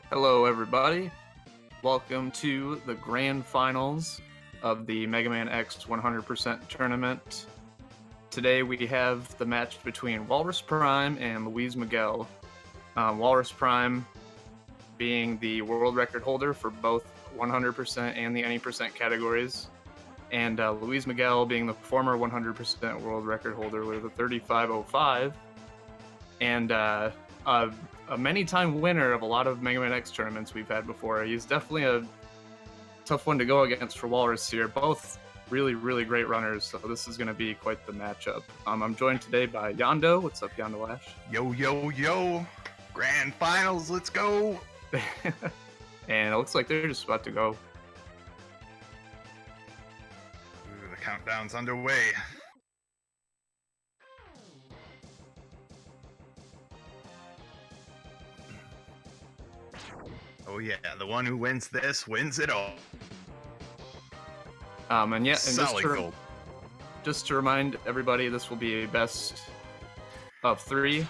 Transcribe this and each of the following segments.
Hello, everybody. Welcome to the grand finals of the Mega Man X 100% tournament. Today we have the match between Walrus Prime and LuizMiguel. Walrus Prime being the world record holder for both 100% and the any percent categories, and LuizMiguel being the former 100% world record holder with a 35.05, and a many-time winner of a lot of Mega Man X tournaments we've had before. He's definitely a tough one to go against for Walrus here. Both really, really great runners, so this is going to be quite the matchup. I'm joined today by Yondo. What's up, Yondo Ash? Yo, yo, yo! Grand finals, let's go! And it looks like they're just about to go. Ooh, the countdown's underway. Oh yeah, the one who wins this wins it all. And Solid gold. Just to remind everybody, this will be a best of 3.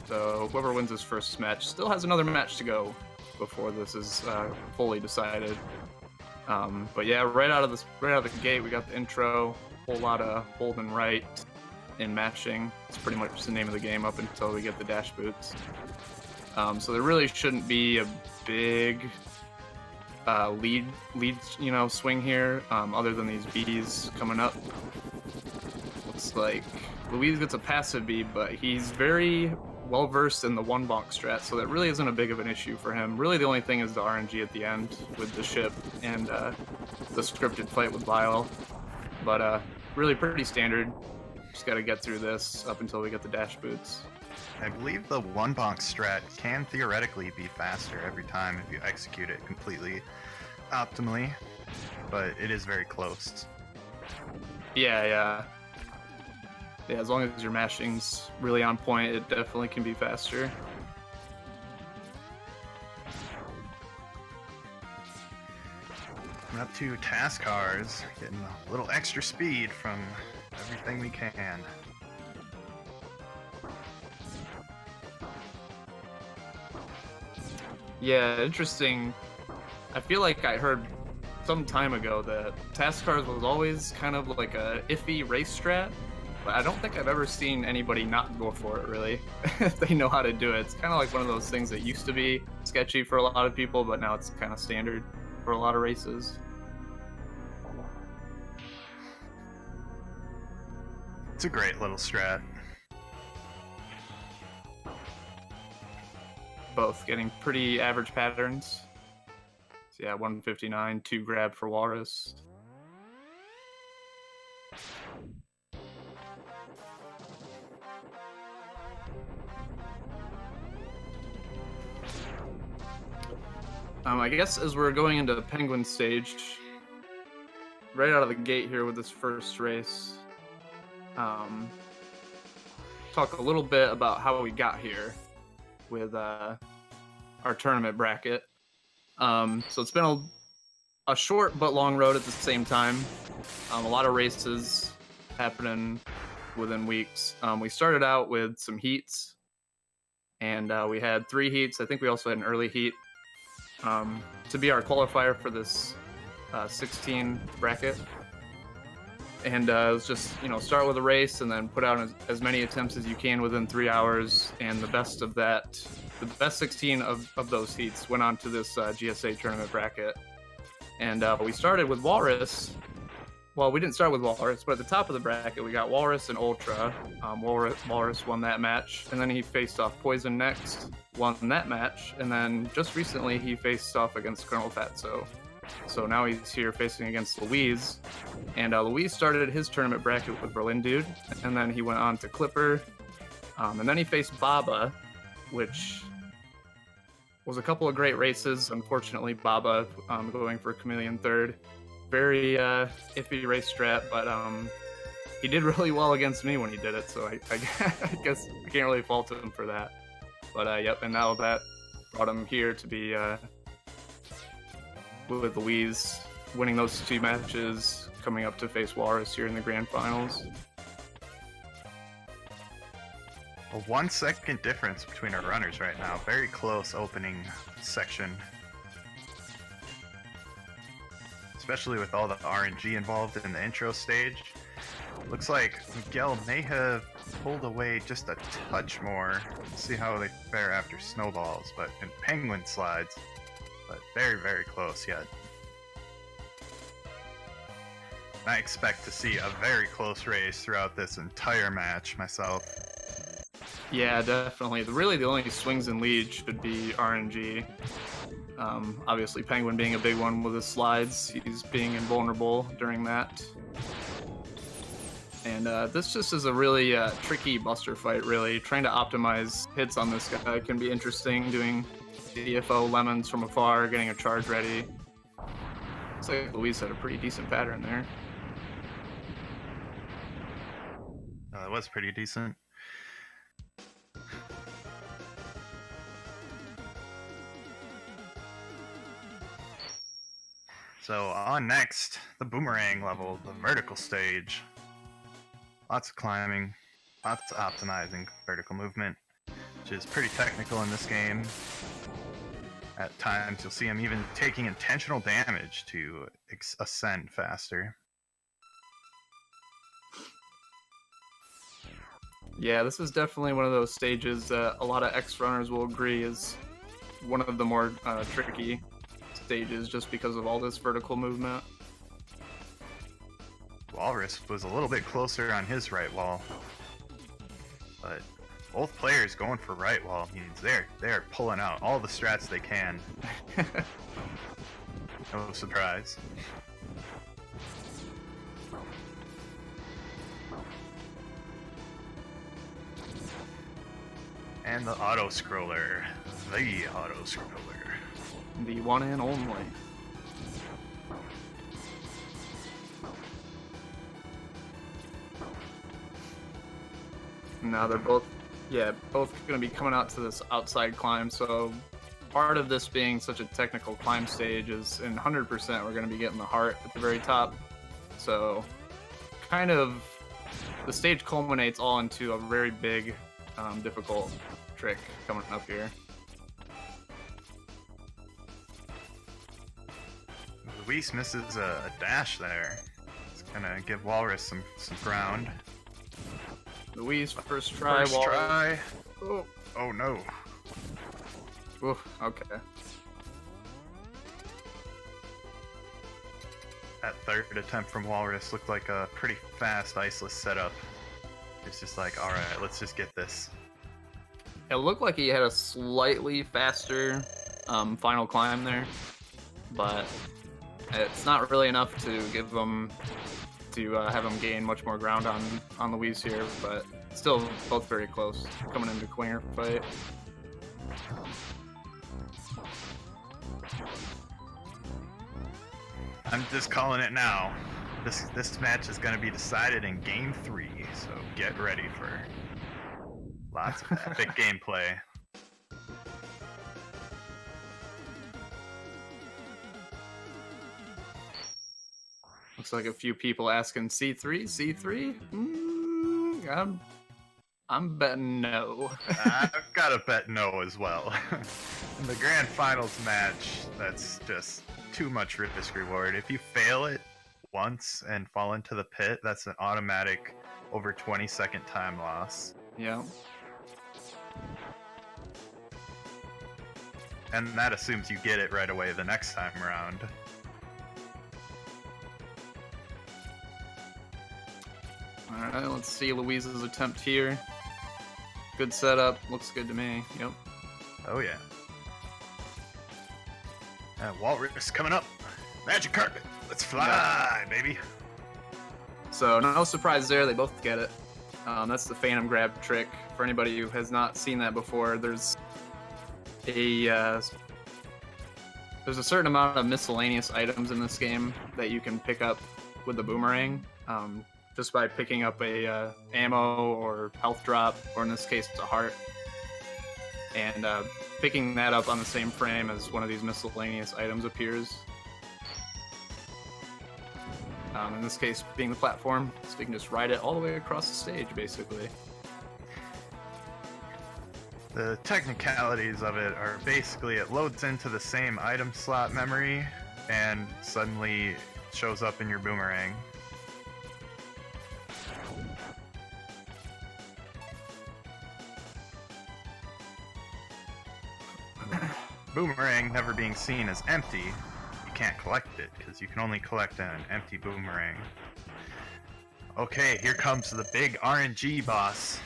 So whoever wins this first match still has another match to go before this is fully decided. But yeah, right out of the gate, we got the intro. A whole lot of hold and right in matching. It's pretty much the name of the game up until we get the dash boots. So there really shouldn't be a big lead swing here, other than these Bs coming up. Looks like Luiz gets a passive B, but he's very well versed in the one bonk strat, so that really isn't a big of an issue for him. Really, the only thing is the RNG at the end with the ship and the scripted fight with Lyle. But really pretty standard. Just got to get through this up until we get the dash boots. I believe the one box strat can theoretically be faster every time if you execute it completely optimally, but it is very close. Yeah, as long as your mashing's really on point, it definitely can be faster. Coming up to task cars, getting a little extra speed from everything we can. Yeah, interesting. I feel like I heard some time ago that task cars was always kind of like a iffy race strat, but I don't think I've ever seen anybody not go for it, really. If they know how to do it. It's kind of like one of those things that used to be sketchy for a lot of people, but now it's kind of standard for a lot of races. It's a great little strat. Both getting pretty average patterns. So yeah, 159, 2 grab for Walrus. I guess as we're going into the Penguin stage, right out of the gate here with this first race, talk a little bit about how we got here with our tournament bracket. So it's been a short but long road at the same time. A lot of races happening within weeks. We started out with some heats, and we had 3 heats. I think we also had an early heat to be our qualifier for this 16 bracket. And it was just, start with a race and then put out as many attempts as you can within 3 hours. And the best 16 of those heats went on to this GSA tournament bracket. And we started with Walrus. Well, we didn't start with Walrus, but at the top of the bracket, we got Walrus and Ultra. Walrus won that match. And then he faced off Poison next, won that match. And then just recently, he faced off against Colonel Fatso. So now he's here facing against Luiz. And Luiz started his tournament bracket with Berlin Dude, and then he went on to Clipper. And then he faced Baba, which was a couple of great races. Unfortunately, Baba going for Chameleon third. Very iffy race strat, but he did really well against me when he did it, so I guess I can't really fault him for that. But yep, and now that brought him here to be with Luiz, winning those 2 matches, coming up to face Walrus here in the grand finals. A 1 second difference between our runners right now. Very close opening section. Especially with all the RNG involved in the intro stage. Looks like Miguel may have pulled away just a touch more. Let's see how they fare after snowballs, but in penguin slides. But very, very close yet. I expect to see a very close race throughout this entire match myself. Yeah, definitely. Really, the only swings in lead should be RNG. Obviously, Penguin being a big one with his slides. He's being invulnerable during that. And this just is a really tricky buster fight, really. Trying to optimize hits on this guy can be interesting, doing DFO lemons from afar, getting a charge ready. Looks like Luis had a pretty decent pattern there. That was pretty decent. So on next, the boomerang level, the vertical stage. Lots of climbing, lots of optimizing vertical movement, which is pretty technical in this game. At times, you'll see him even taking intentional damage to ascend faster. Yeah, this is definitely one of those stages that a lot of X-runners will agree is one of the more tricky stages just because of all this vertical movement. Walrus was a little bit closer on his right wall, but both players going for right wall means they're pulling out all the strats they can. No surprise. And the auto scroller, The one and only. Now they're both going to be coming out to this outside climb, so part of this being such a technical climb stage is in 100% we're going to be getting the heart at the very top. So kind of the stage culminates all into a very big, difficult trick coming up here. Luis misses a dash there. It's gonna give Walrus some ground. Luis, first try. First try. Oh no. Oof, okay. That third attempt from Walrus looked like a pretty fast iceless setup. It's just like, alright, let's just get this. It looked like he had a slightly faster final climb there, but it's not really enough to give him have him gain much more ground on Luis here, but still both very close coming into Quinger fight. I'm just calling it now. This match is going to be decided in Game 3, so get ready for lots of epic gameplay. Looks like a few people asking C3? I'm betting no. I've got to bet no as well. In the grand finals match, that's just too much risk reward. If you fail it once and fall into the pit, that's an automatic over 20-second time loss. Yeah. And that assumes you get it right away the next time around. Alright, let's see Luis's attempt here. Good setup, looks good to me. Yep. Oh yeah. Walrus coming up. Magic carpet. Let's fly, baby. So no surprise there, they both get it. That's the Phantom Grab trick. For anybody who has not seen that before, there's a certain amount of miscellaneous items in this game that you can pick up with the boomerang. Just by picking up a ammo or health drop, or in this case, a heart. And picking that up on the same frame as one of these miscellaneous items appears. In this case, being the platform, so you can just ride it all the way across the stage, basically. The technicalities of it are basically it loads into the same item slot memory and suddenly shows up in your boomerang. Boomerang never being seen as empty, you can't collect it because you can only collect an empty boomerang. Okay, here comes the big RNG boss.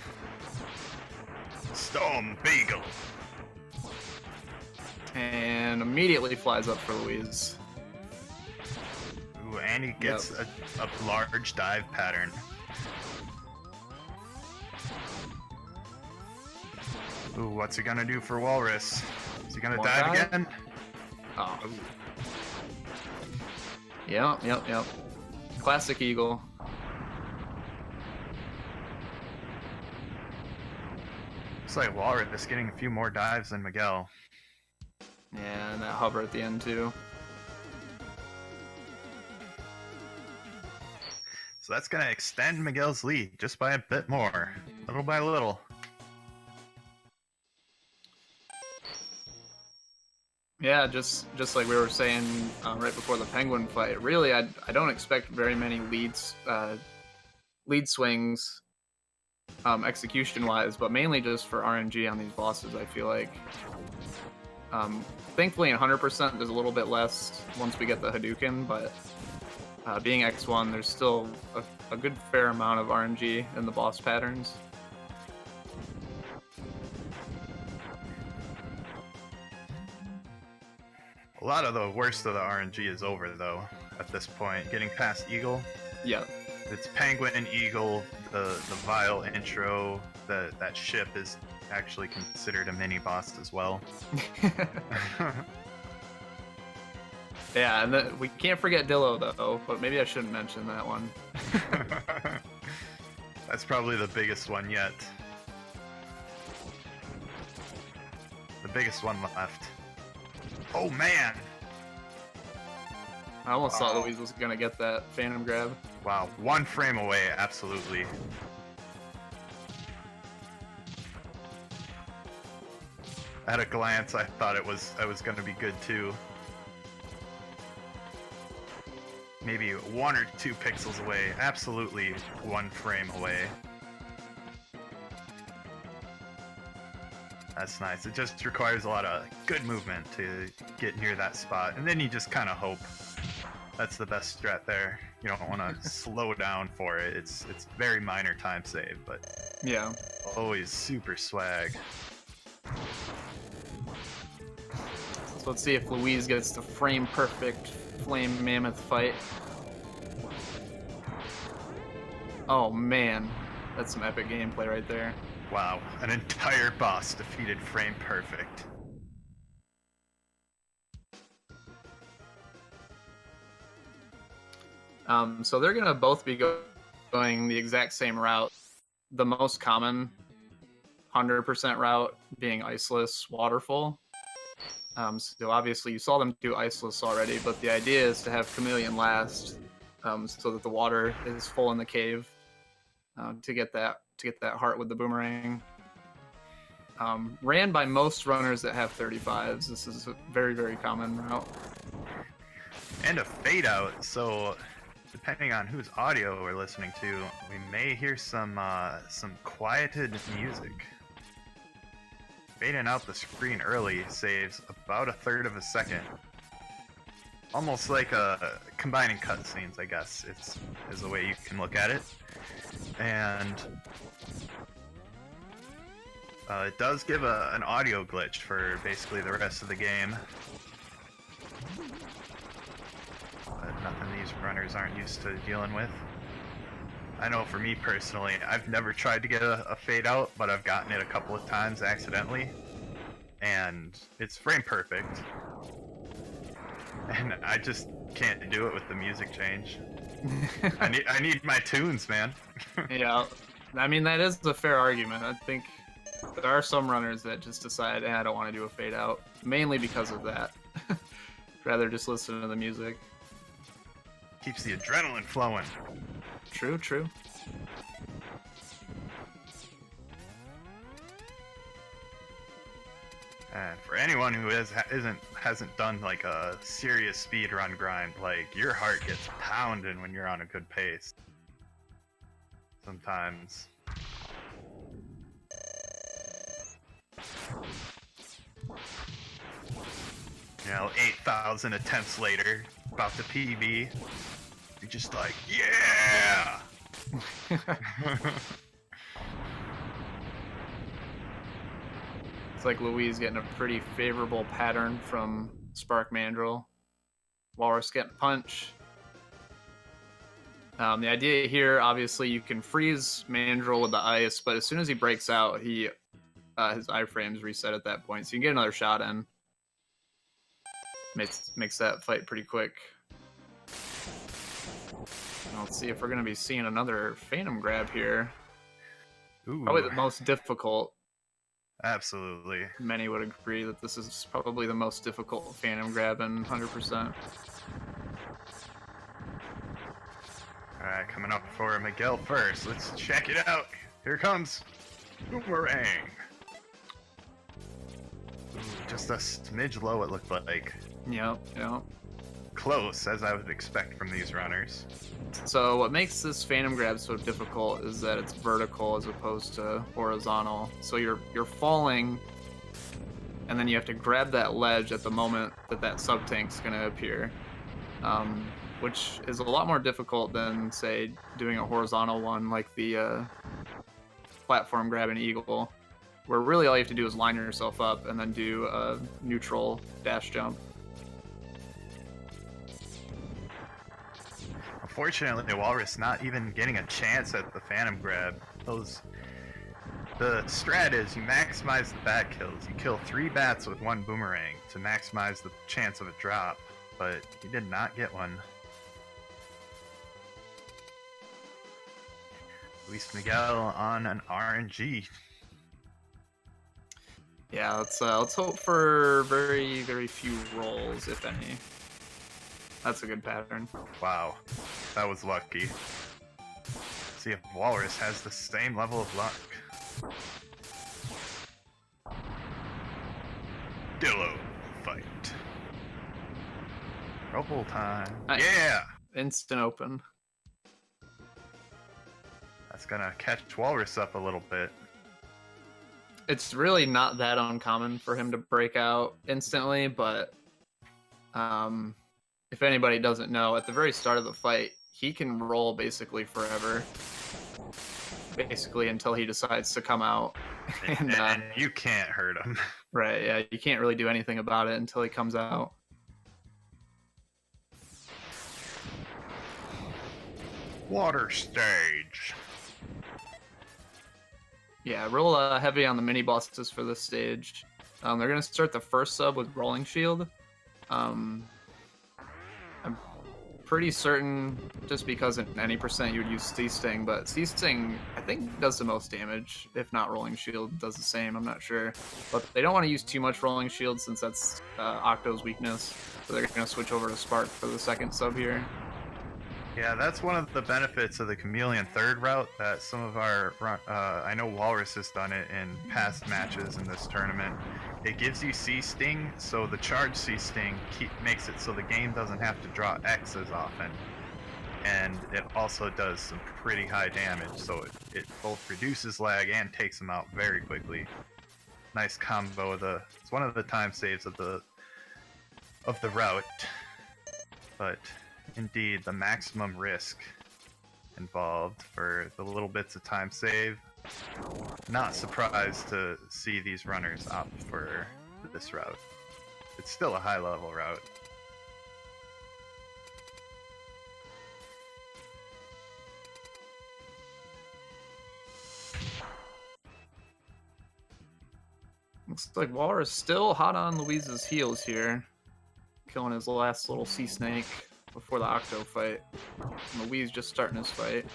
Stone Beagle. And immediately flies up for Luiz. Ooh, and he gets a large dive pattern. Ooh, what's he gonna do for Walrus? Is he gonna dive again? Oh. Yep. Classic Eagle. Looks like Walrus getting a few more dives than Miguel. Yeah, and that hover at the end too. So that's gonna extend Miguel's lead just by a bit more, little by little. Yeah, just like we were saying right before the Penguin fight. Really, I don't expect very many lead swings execution-wise, but mainly just for RNG on these bosses. I feel like, thankfully, in 100%, there's a little bit less once we get the Hadouken, but being X1, there's still a good fair amount of RNG in the boss patterns. A lot of the worst of the RNG is over, though, at this point. Getting past Eagle. Yeah. It's Penguin and Eagle, the Vile intro, that ship is actually considered a mini-boss as well. Yeah, and we can't forget Dillo, though, but maybe I shouldn't mention that one. That's probably the biggest one yet. The biggest one left. Oh, man! I almost thought Luiz was going to get that Phantom Grab. Wow, 1 frame away, absolutely. At a glance, I thought I was going to be good too. Maybe 1 or 2 pixels away, absolutely 1 frame away. That's nice. It just requires a lot of good movement to get near that spot, and then you just kind of hope. That's the best strat there. You don't want to slow down for it. It's very minor time save, but yeah, always super swag. So let's see if Luiz gets the frame perfect Flame Mammoth fight. Oh man, that's some epic gameplay right there. Wow, an entire boss defeated frame perfect. So they're gonna both be going the exact same route. The most common 100% route being Iceless Waterfall. So obviously you saw them do Iceless already, but the idea is to have Chameleon last, so that the water is full in the cave, to get that heart with the boomerang. Ran by most runners that have 35s. This is a very, very common route. And a fade out, so depending on whose audio we're listening to, we may hear some quieted music. Fading out the screen early saves about 1/3 of a second. Almost like combining cutscenes, I guess, is the way you can look at it. And it does give an audio glitch for basically the rest of the game. But nothing these runners aren't used to dealing with. I know for me personally, I've never tried to get a fade out, but I've gotten it a couple of times accidentally. And it's frame perfect. And I just can't do it with the music change. I need my tunes, man. Yeah, I mean, that is a fair argument. I think there are some runners that just decide, I don't want to do a fade out, mainly because of that. Rather just listen to the music. Keeps the adrenaline flowing. True. And for anyone who hasn't done like a serious speedrun grind, like your heart gets pounding when you're on a good pace. Sometimes. You know, 8,000 attempts later, about the PB, you're just like, yeah! It's like Louise getting a pretty favorable pattern from Spark Mandrill. Walrus getting punch. The idea here, obviously, you can freeze Mandrill with the ice, but as soon as he breaks out, his iframes reset at that point, so you can get another shot in. Makes that fight pretty quick. Let's see if we're going to be seeing another Phantom Grab here. Ooh. Probably the most difficult. Absolutely. Many would agree that this is probably the most difficult Phantom Grab in 100%. Alright, coming up for Miguel first. Let's check it out. Here comes Boomerang. Ooh, just a smidge low, it looked like. Yep. Close, as I would expect from these runners. So what makes this Phantom Grab so difficult is that it's vertical as opposed to horizontal. So you're falling, and then you have to grab that ledge at the moment that sub-tank's going to appear, which is a lot more difficult than, say, doing a horizontal one like the platform grab in Eagle, where really all you have to do is line yourself up and then do a neutral dash jump. Unfortunately, Walrus not even getting a chance at the Phantom Grab. The strat is you maximize the bat kills. You kill 3 bats with 1 boomerang to maximize the chance of a drop, but he did not get one. LuizMiguel on an RNG. Yeah, let's hope for very, very few rolls, if any. That's a good pattern. Wow, that was lucky. See if Walrus has the same level of luck. Dillo fight. Trouble time. Nice. Yeah! Instant open. That's gonna catch Walrus up a little bit. It's really not that uncommon for him to break out instantly, but if anybody doesn't know, at the very start of the fight, he can roll basically forever. Basically until he decides to come out. And you can't hurt him. Right, yeah, you can't really do anything about it until he comes out. Water stage. Yeah, real heavy on the mini bosses for this stage. They're going to start the first sub with Rolling Shield. I'm pretty certain, just because in any percent you would use C-Sting, but C-Sting, I think, does the most damage, if not Rolling Shield does the same, I'm not sure. But they don't want to use too much Rolling Shield since that's Octo's weakness, so they're going to switch over to Spark for the second sub here. Yeah, that's one of the benefits of the Chameleon third route that some of our, I know Walrus has done it in past matches in this tournament. It gives you C-Sting, so the charge C-Sting makes it so the game doesn't have to draw X as often. And it also does some pretty high damage, so it both reduces lag and takes them out very quickly. Nice combo. It's one of the time saves of the route, but indeed, the maximum risk involved for the little bits of time save. Not surprised to see these runners opt for this route. It's still a high-level route. Looks like Walrus still hot on Louise's heels here, killing his last little sea snake before the Octo fight. And Louise just starting his fight.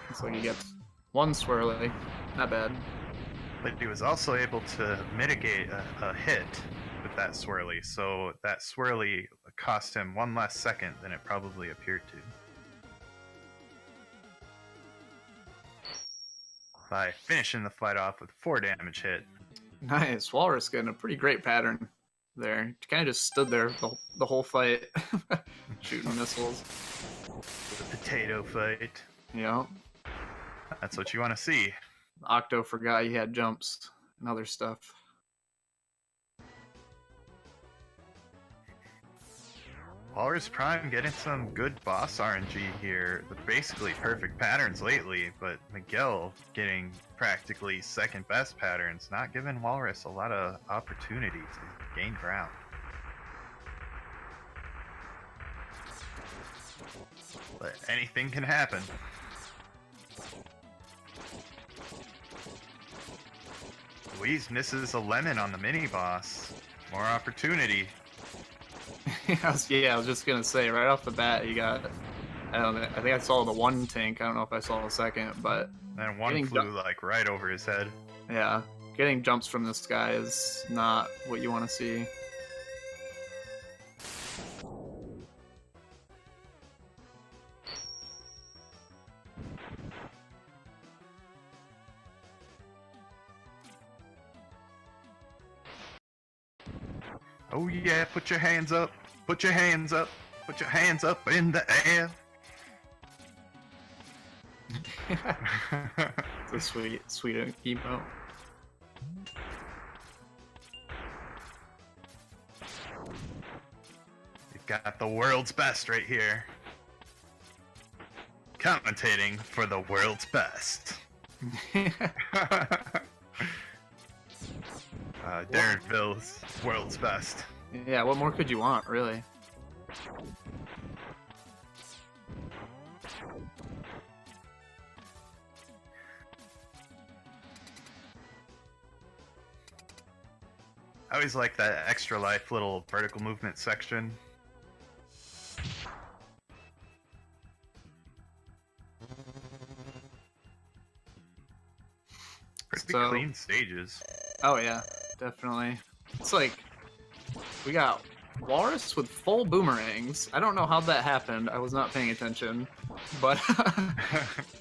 Looks like he gets one swirly. Not bad. But he was also able to mitigate a hit with that swirly, so that swirly cost him one less second than it probably appeared to. by finishing the fight off with 4 damage hit. Nice. Walrus getting a pretty great pattern there. Kind of just stood there the whole fight, shooting missiles. The potato fight. Yeah. That's what you want to see. Octo forgot he had jumps and other stuff. Walrus Prime getting some good boss RNG here with basically perfect patterns lately, but Miguel getting practically second best patterns, not giving Walrus a lot of opportunity to gain ground. But anything can happen. Luis misses a lemon on the mini boss. More opportunity. Yeah, I was just gonna say right off the bat, you got. I think I saw the one tank. I don't know if I saw the second, but And one flew like right over his head. Yeah, getting jumps from this guy is not what you want to see. Oh yeah, put your hands up. Put your hands up. Put your hands up in the air. It's a sweet emote. You've got the world's best right here. Commentating for the world's best. Darrenville's world's best. Yeah, what more could you want, really? I always like that extra life little vertical movement section. Pretty clean stages. Oh yeah, definitely. It's like we got Walrus with full boomerangs. I don't know how that happened. I was not paying attention, but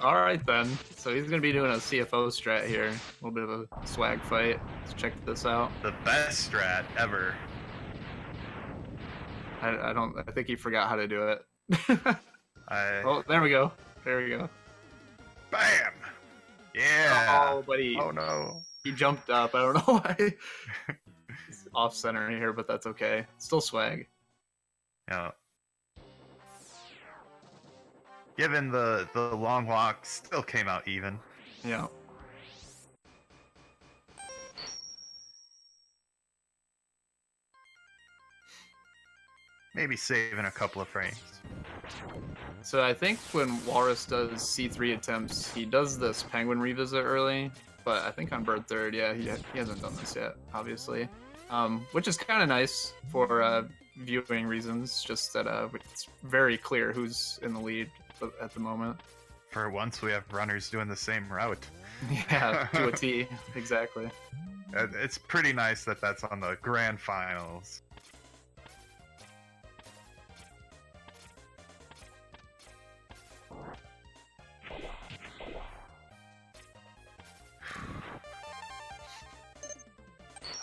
all right then. So he's gonna be doing a CFO strat here. A little bit of a swag fight. Let's check this out. The best strat ever. I think he forgot how to do it. Oh, there we go. There we go. Bam! Yeah. Oh, buddy. Oh no. He jumped up. I don't know why. He's off center here, but that's okay. Still swag. Yeah. Given the long walk, still came out even. Yeah. Maybe saving a couple of frames. So I think when Walrus does C3 attempts, he does this penguin revisit early, but I think on bird third, yeah, he hasn't done this yet, obviously. Which is kind of nice for viewing reasons, just that it's very clear who's in the lead at the moment. For once, we have runners doing the same route. Yeah, to a T, exactly. It's pretty nice that that's on the grand finals.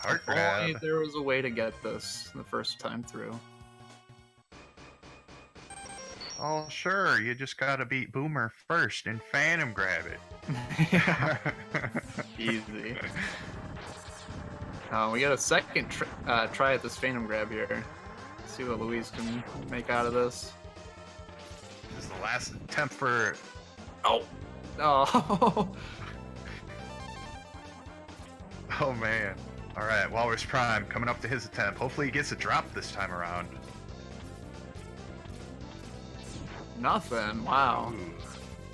Heart grab. Only there was a way to get this the first time through. Oh, sure. You just gotta beat Boomer first and Phantom grab it. Easy. We got a second try at this Phantom grab here. Let's see what Luis can make out of this. This is the last attempt for... Oh! Oh! Oh, man. Alright, Walrus Prime coming up to his attempt. Hopefully he gets a drop this time around. Nothing. Wow. Ooh,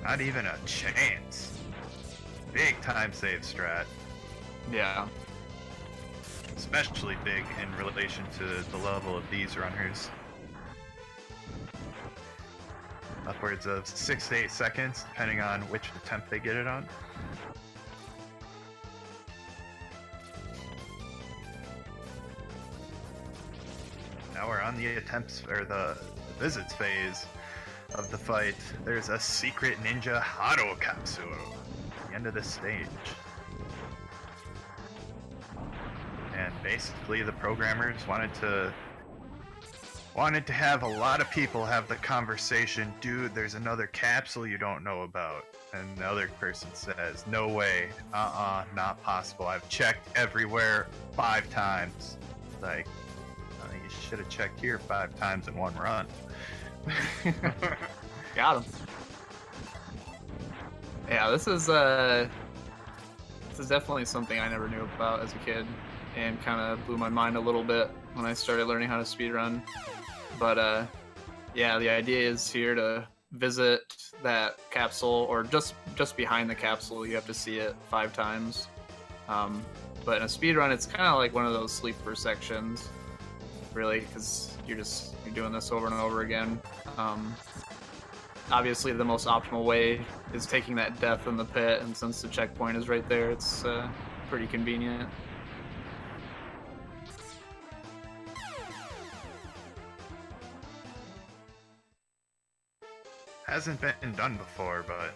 not even a chance. Big time save strat. Yeah. Especially big in relation to the level of these runners. Upwards of 6 to 8 seconds, depending on which attempt they get it on. Now we're on the attempts, or the visits phase of the fight. There's a secret ninja Hado capsule. the end of this stage. And basically the programmers wanted to have a lot of people have the conversation, dude, there's another capsule you don't know about. And the other person says, no way, not possible. I've checked everywhere 5 times. Like, you should have checked here 5 times in one run. Got him. Yeah, this is definitely something I never knew about as a kid, and kind of blew my mind a little bit when I started learning how to speedrun. But yeah, the idea is here to visit that capsule, or just behind the capsule. You have to see it 5 times. But in a speedrun, it's kind of like one of those sleeper sections, really, because you're doing this over and over again. Obviously, the most optimal way is taking that death in the pit, and since the checkpoint is right there, it's pretty convenient. Hasn't been done before, but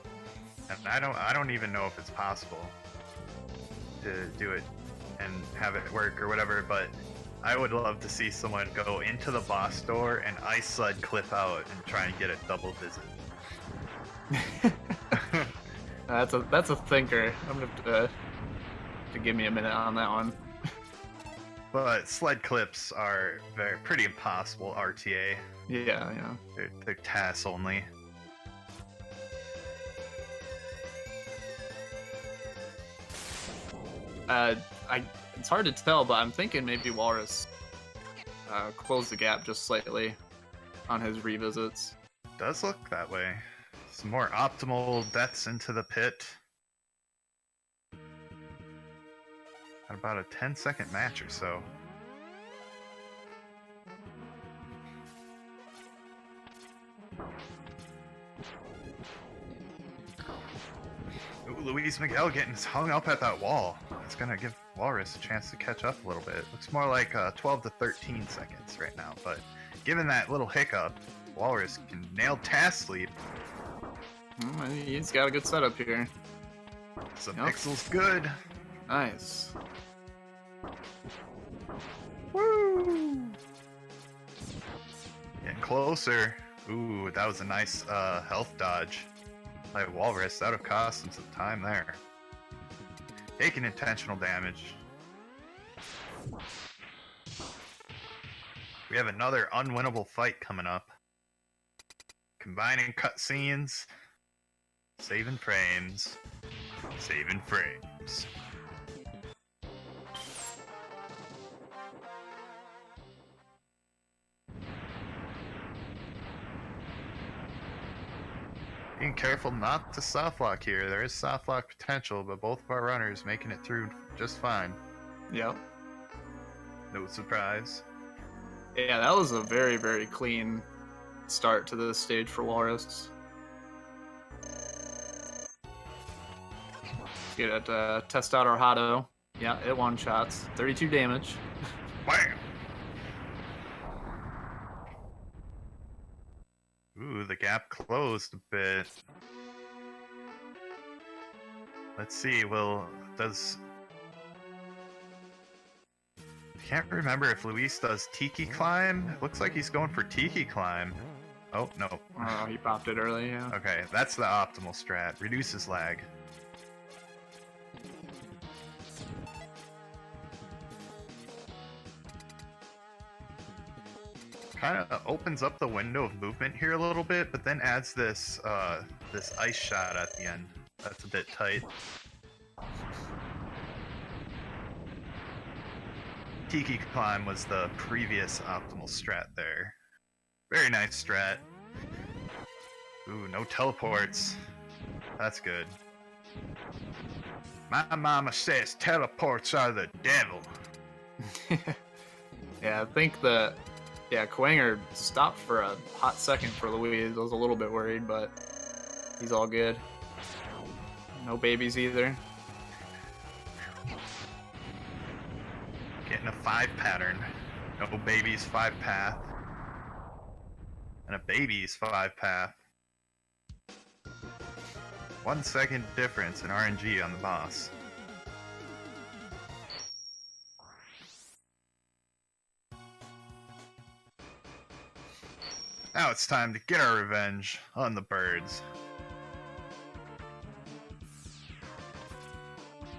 and I don't even know if it's possible to do it and have it work or whatever, but I would love to see someone go into the boss door and ice sled clip out and try and get a double visit. That's a thinker. I'm gonna have to give me a minute on that one. But sled clips are pretty impossible RTA. Yeah. They're TAS only. It's hard to tell, but I'm thinking maybe Walrus closed the gap just slightly on his revisits. Does look that way. Some more optimal deaths into the pit. At about a 10-second match or so. Ooh, LuizMiguel getting hung up at that wall. It's gonna give Walrus a chance to catch up a little bit. Looks more like 12 to 13 seconds right now, but given that little hiccup, Walrus can nail task sleep. He's got a good setup here. So Pixel's good. Nice. Woo! Getting closer. Ooh, that was a nice health dodge by Walrus. That would have cost him some time there. Taking intentional damage. We have another unwinnable fight coming up. Combining cutscenes. Saving frames. Saving frames. Being careful not to softlock here. There is softlock potential, but both of our runners making it through just fine. Yep. No surprise. Yeah, that was a very, very clean start to the stage for Walrus. Let's get it, test out our Hado. Yeah, it one-shots. 32 damage. Bam! Ooh, the gap closed a bit. Let's see, can't remember if Luis does Tiki Climb. Looks like he's going for Tiki Climb. Oh, no. Oh, he popped it early, yeah. Okay, that's the optimal strat. Reduces lag. Kind of opens up the window of movement here a little bit, but then adds this this ice shot at the end. That's a bit tight. Tiki Climb was the previous optimal strat there. Very nice strat. Ooh, no teleports. That's good. My mama says teleports are the devil. Yeah, I think Kwanger stopped for a hot second for Louise. I was a little bit worried, but he's all good. No babies either. Getting a 5 pattern. No babies 5 path. And a baby's 5 path. 1 second difference in RNG on the boss. Now it's time to get our revenge on the birds.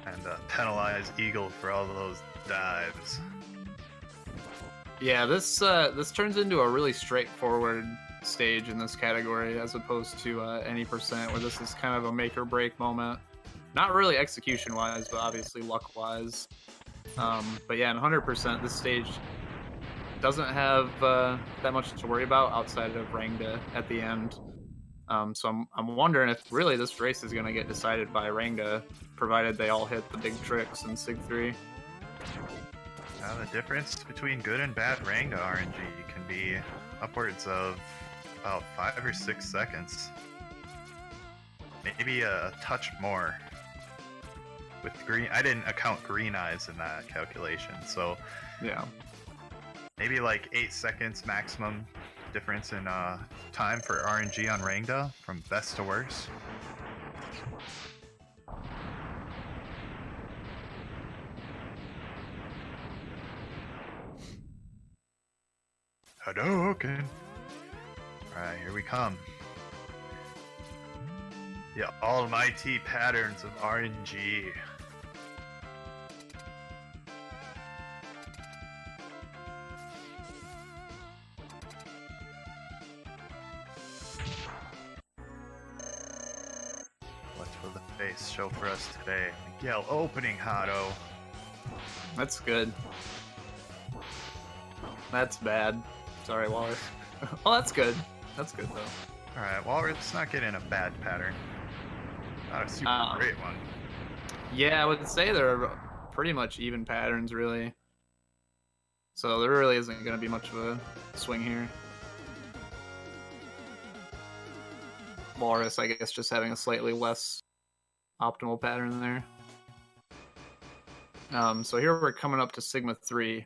And penalize Eagle for all those dives. Yeah, this turns into a really straightforward stage in this category as opposed to any percent, where this is kind of a make or break moment. Not really execution wise, but obviously luck wise. But yeah, in 100%, this stage doesn't have that much to worry about outside of Rangda at the end. So I'm wondering if really this race is going to get decided by Rangda, provided they all hit the big tricks in Sig 3. Now the difference between good and bad Rangda RNG can be upwards of about 5 or 6 seconds. Maybe a touch more. With green, I didn't account green eyes in that calculation, so yeah, maybe like 8 seconds maximum difference in time for RNG on Rangda from best to worst. Hadouken! Alright, here we come. The almighty patterns of RNG. What will the face show for us today? Miguel opening Hado. that's good. That's bad. Sorry, Wallace. Well, that's good. That's good though. Alright, Walrus not getting a bad pattern. Not a super great one. Yeah, I would say they're pretty much even patterns, really. So there really isn't going to be much of a swing here. Walrus, I guess, just having a slightly less optimal pattern there. So here we're coming up to Sigma 3.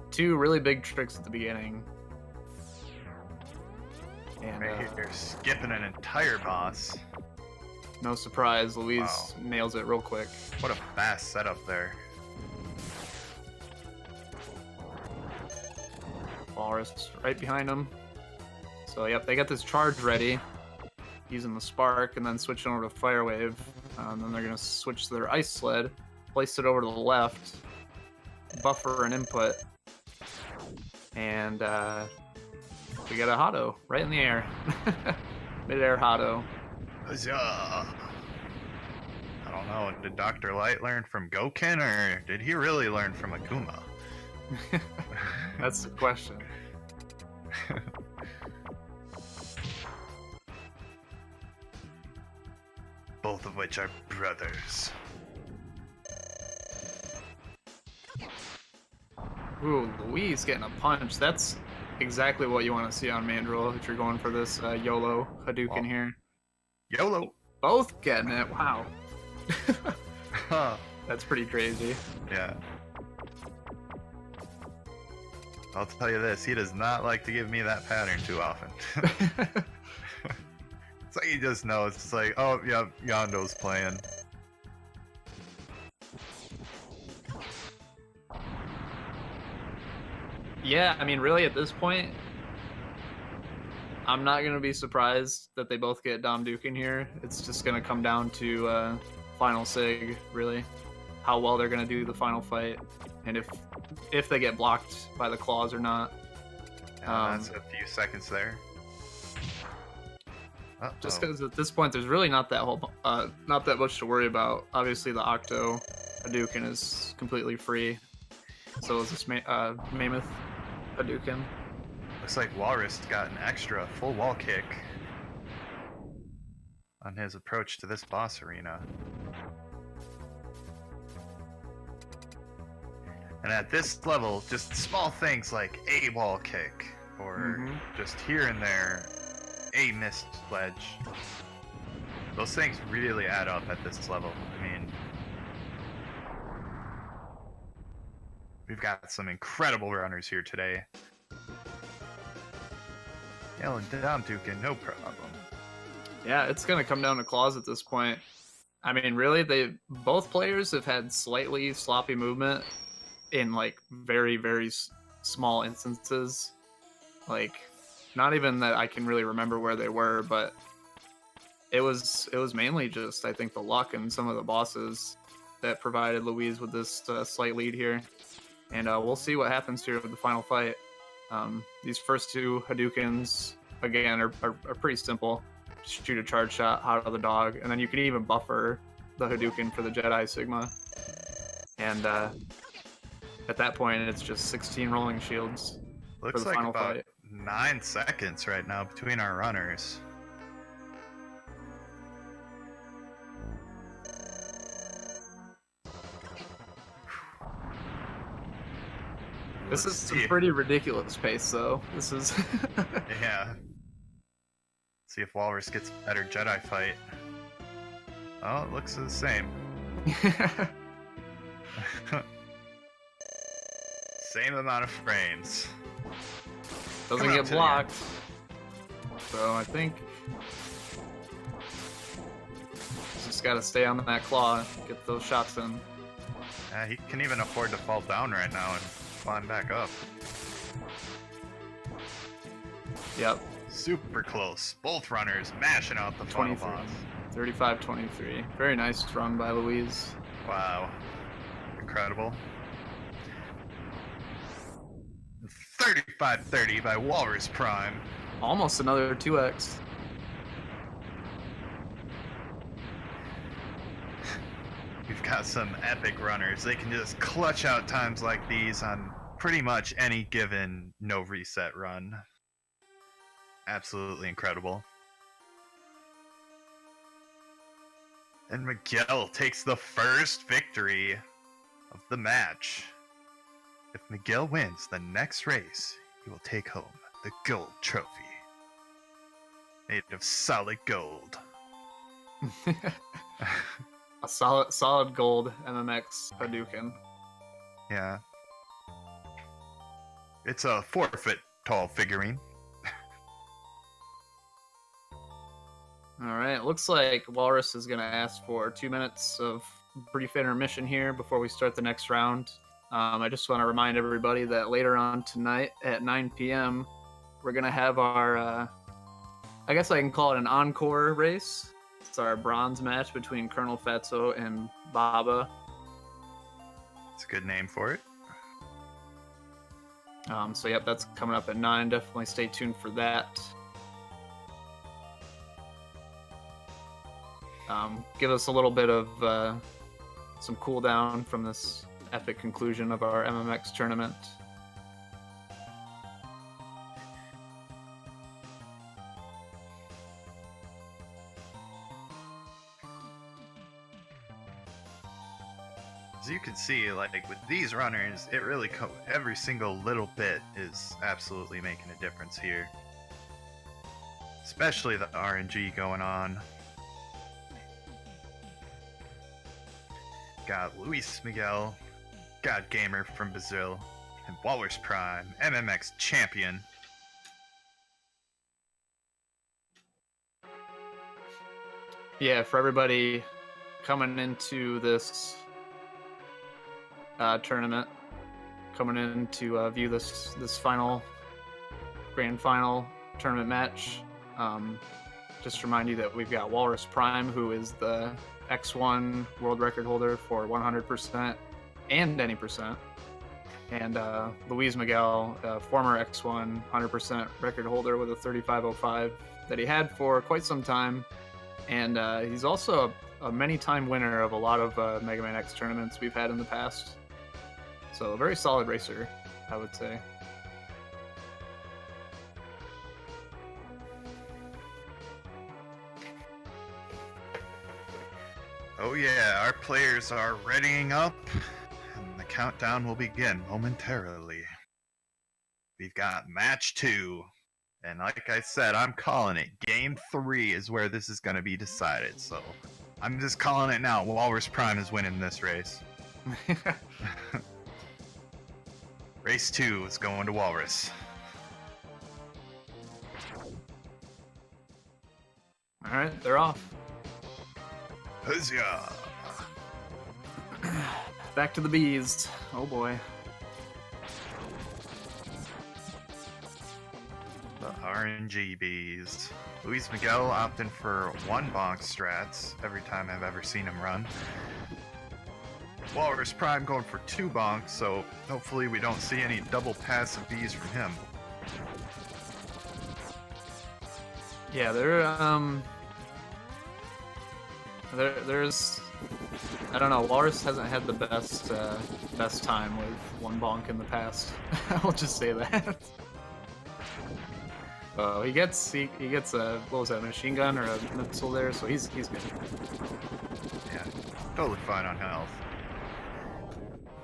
2 really big tricks at the beginning. And Right here, skipping an entire boss. no surprise, Luis nails it real quick. What a fast setup there. Walrus right behind him. So yep, they got this charge ready, using the spark, and then switching over to Fire Wave. And then they're gonna switch to their Ice Sled, place it over to the left, buffer an input, and we got a Hado right in the air. Mid-air Hado. Huzzah! I don't know, did Dr. Light learn from Goken, or did he really learn from Akuma? That's the question. Both of which are brothers. Ooh, Luis getting a punch. That's exactly what you want to see on Mandrill if you're going for this YOLO Hadouken here. YOLO! Both getting it. Wow. Huh. That's pretty crazy. Yeah. I'll tell you this, he does not like to give me that pattern too often. It's like he just knows. It's like, oh, yeah, Yondo's playing. Yeah, I mean, really, at this point, I'm not going to be surprised that they both get Dom Duke in here. It's just going to come down to final Sig, really. How well they're going to do the final fight. And if they get blocked by the claws or not. That's a few seconds there. Just because at this point, there's really not that much to worry about. Obviously, the Octo Hadouken is completely free. So is this Mammoth Hadouken. Looks like Walrus got an extra full wall kick on his approach to this boss arena. And at this level, just small things like a wall kick, or just here and there, a missed ledge. Those things really add up at this level. I mean, we've got some incredible runners here today. Yelling down Dukin, no problem. Yeah, it's going to come down to claws at this point. I mean, really, both players have had slightly sloppy movement in like very, very small instances. Like, not even that I can really remember where they were, but it was mainly just, I think, the luck and some of the bosses that provided Luiz with this slight lead here. And we'll see what happens here with the final fight. These first two Hadoukens, again, are pretty simple. Just shoot a charge shot out of the dog, and then you can even buffer the Hadouken for the Jedi Sigma. And at that point, it's just 16 rolling shields Looks for the like final about fight. 9 seconds right now between our runners. This is some pretty ridiculous pace, though. This is... Yeah. See if Walrus gets a better Jedi fight. Oh, it looks the same. Same amount of frames. Doesn't get blocked. So I think... just gotta stay on that claw, get those shots in. He can even afford to fall down right now and climb back up. Yep. Super close. Both runners mashing out the final boss. 35-23. Very nice run by Luiz. Wow. Incredible. 35-30 by Walrus Prime. Almost another 2x. We've got some epic runners. They can just clutch out times like these on pretty much any given no reset run. Absolutely incredible. And Miguel takes the first victory of the match. If Miguel wins the next race, he will take home the gold trophy. Made of solid gold. A solid gold MMX Hadouken. Yeah. It's a 4-foot tall figurine. Alright, looks like Walrus is going to ask for 2 minutes of brief intermission here before we start the next round. I just want to remind everybody that later on tonight at 9 p.m., we're going to have our, I guess I can call it an encore race. It's our bronze match between Colonel Fatso and Baba. It's a good name for it. So, yep, that's coming up at 9. Definitely stay tuned for that. Give us a little bit of some cooldown from this epic conclusion of our MMX tournament. As you can see, like with these runners, it really every single little bit is absolutely making a difference here. Especially the RNG going on. Got LuizMiguel, God Gamer from Brazil, and Walrus Prime, MMX champion. Yeah, for everybody coming into this tournament, coming in to view this final grand final tournament match, just remind you that we've got Walrus Prime, who is the X1 world record holder for 100% and any percent, and LuizMiguel, former X1 100% record holder with a 3505 that he had for quite some time, and he's also a many-time winner of a lot of Mega Man X tournaments we've had in the past. So a very solid racer, I would say. Oh yeah, our players are readying up, and the countdown will begin momentarily. We've got match 2, and like I said, I'm calling it. Game 3 is where this is going to be decided, so I'm just calling it now. Walrus Prime is winning this race. Race 2 is going to Walrus. All right, they're off. Huzzah! Back to the bees. Oh boy. The RNG bees. LuizMiguel opting for 1 bonk strats every time I've ever seen him run. Walrus Prime going for 2 bonks, so hopefully we don't see any double passive bees from him. Yeah, there's I don't know. Walrus hasn't had the best time with 1 bonk in the past. I'll just say that. He gets a what was that, a machine gun or a missile there, so he's good. Yeah, totally fine on health.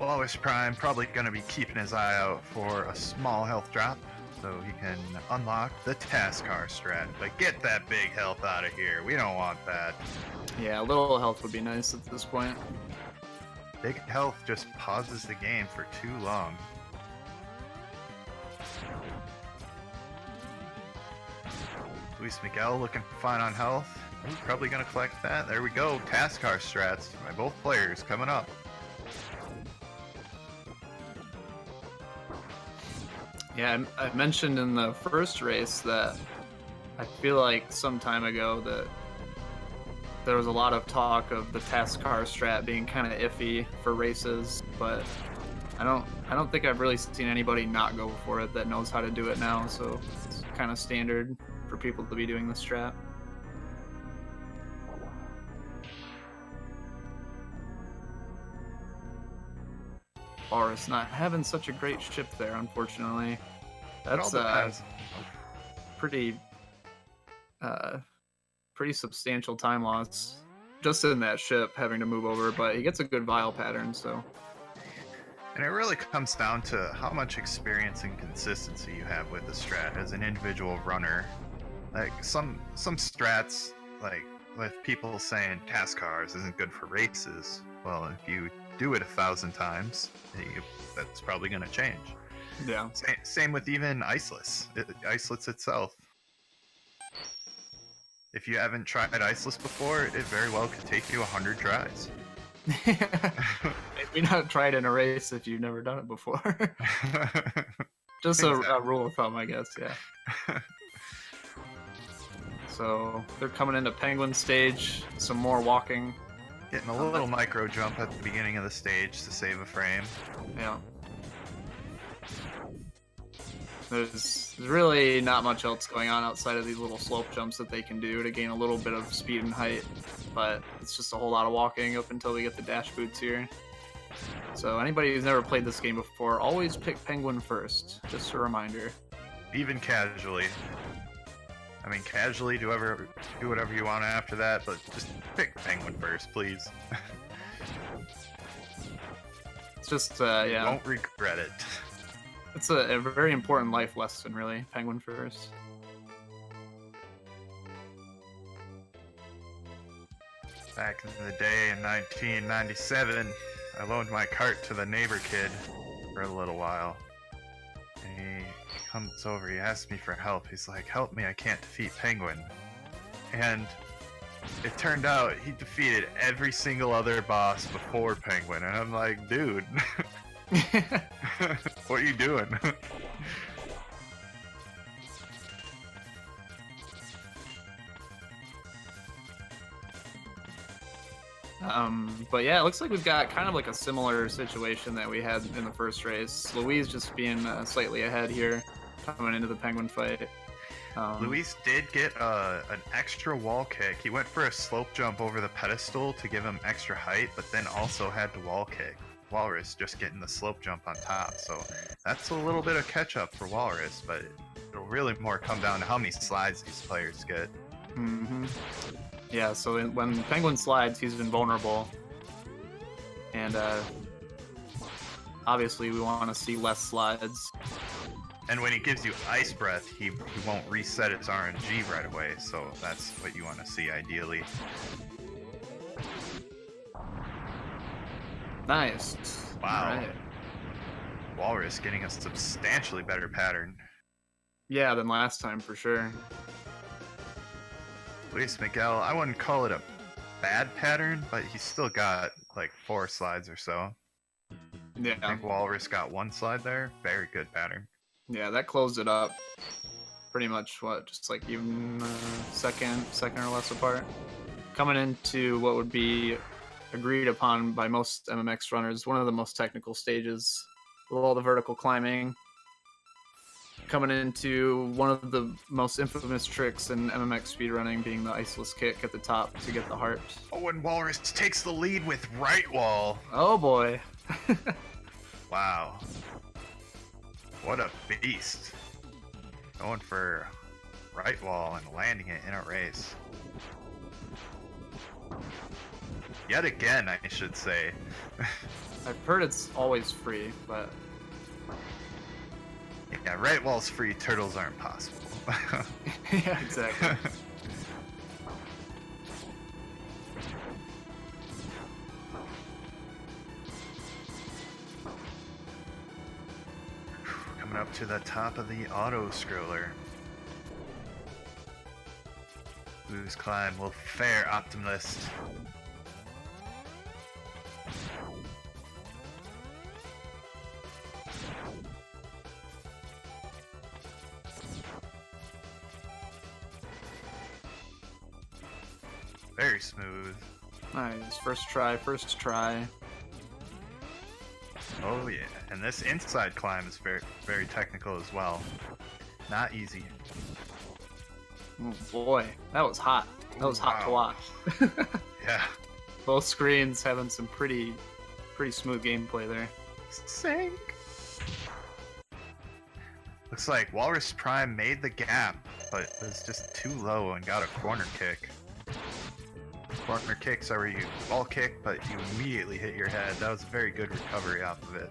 Walrus Prime probably gonna be keeping his eye out for a small health drop, so he can unlock the Taskar strat. But get that big health out of here. We don't want that. Yeah, a little health would be nice at this point. Big health just pauses the game for too long. LuizMiguel looking fine on health. Ooh, probably gonna collect that. There we go. Taskar strats by both players coming up. Yeah, I mentioned in the first race that I feel like some time ago that there was a lot of talk of the Taskar strat being kind of iffy for races, but I don't think I've really seen anybody not go for it that knows how to do it now, so it's kind of standard for people to be doing this strat. Walrus not having such a great ship there, unfortunately. That's pretty substantial time loss just in that ship having to move over, but he gets a good vial pattern, so. And it really comes down to how much experience and consistency you have with the strat as an individual runner. Like some strats, like with people saying Taskars isn't good for races. Well, if you do it 1,000 times, that's probably going to change. Yeah. Same with even Iceless. Iceless itself. If you haven't tried Iceless before, it very well could take you 100 tries. Maybe not try it in a race if you've never done it before. Just exactly. a rule of thumb, I guess, yeah. So they're coming into Penguin stage, some more walking. Getting a little micro jump at the beginning of the stage to save a frame. Yeah. There's really not much else going on outside of these little slope jumps that they can do to gain a little bit of speed and height, but it's just a whole lot of walking up until we get the dash boots here. So anybody who's never played this game before, always pick Penguin first. Just a reminder. Even casually. I mean, casually, do whatever you want after that, but just pick Penguin first, please. It's just, yeah. You won't regret it. It's a very important life lesson, really. Penguin first. Back in the day in 1997, I loaned my cart to the neighbor kid for a little while. And he comes over, he asks me for help. He's like, help me, I can't defeat Penguin. And it turned out he defeated every single other boss before Penguin. And I'm like, dude, what are you doing? But yeah, it looks like we've got kind of like a similar situation that we had in the first race. Luis just being slightly ahead here, coming into the Penguin fight. Luis did get an extra wall kick. He went for a slope jump over the pedestal to give him extra height, but then also had to wall kick. Walrus just getting the slope jump on top, so that's a little bit of catch up for Walrus, but it'll really more come down to how many slides these players get. Mm-hmm. Yeah, so when Penguin slides, he's invulnerable, and obviously we want to see less slides. And when he gives you Ice Breath, he won't reset its RNG right away, so that's what you want to see ideally. Nice. Wow. All right. Walrus getting a substantially better pattern. Yeah, than last time for sure. LuizMiguel, I wouldn't call it a bad pattern, but he's still got like 4 slides or so. Yeah. I think Walrus got 1 slide there. Very good pattern. Yeah, that closed it up. Pretty much just like even second or less apart. Coming into what would be agreed upon by most MMX runners, one of the most technical stages with all the vertical climbing. Coming into one of the most infamous tricks in MMX speedrunning being the iceless kick at the top to get the heart. Oh, and Walrus takes the lead with right wall. Oh boy. Wow. What a beast. Going for right wall and landing it in a race. Yet again, I should say. I've heard it's always free, but... Yeah, right wall's free, turtles aren't possible. Yeah, exactly. Coming up to the top of the auto scroller. Blue's climb will fare optimist. Very smooth. Nice. First try. Oh yeah, and this inside climb is very, very technical as well. Not easy. Oh boy, that was hot. That was hot to watch. Yeah. Both screens having some pretty smooth gameplay there. Sink. Looks like Walrus Prime made the gap, but was just too low and got a corner kick. Corner kicks are where you ball kick, but you immediately hit your head. That was a very good recovery off of it.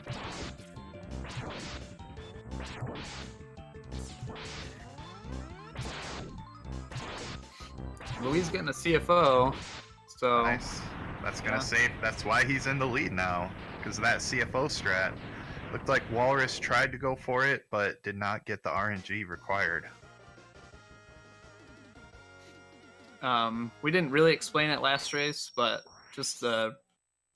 Louis getting a CFO, so Nice. That's gonna save. That's why he's in the lead now, because of that CFO strat. Looked like Walrus tried to go for it, but did not get the RNG required. we didn't really explain it last race, but just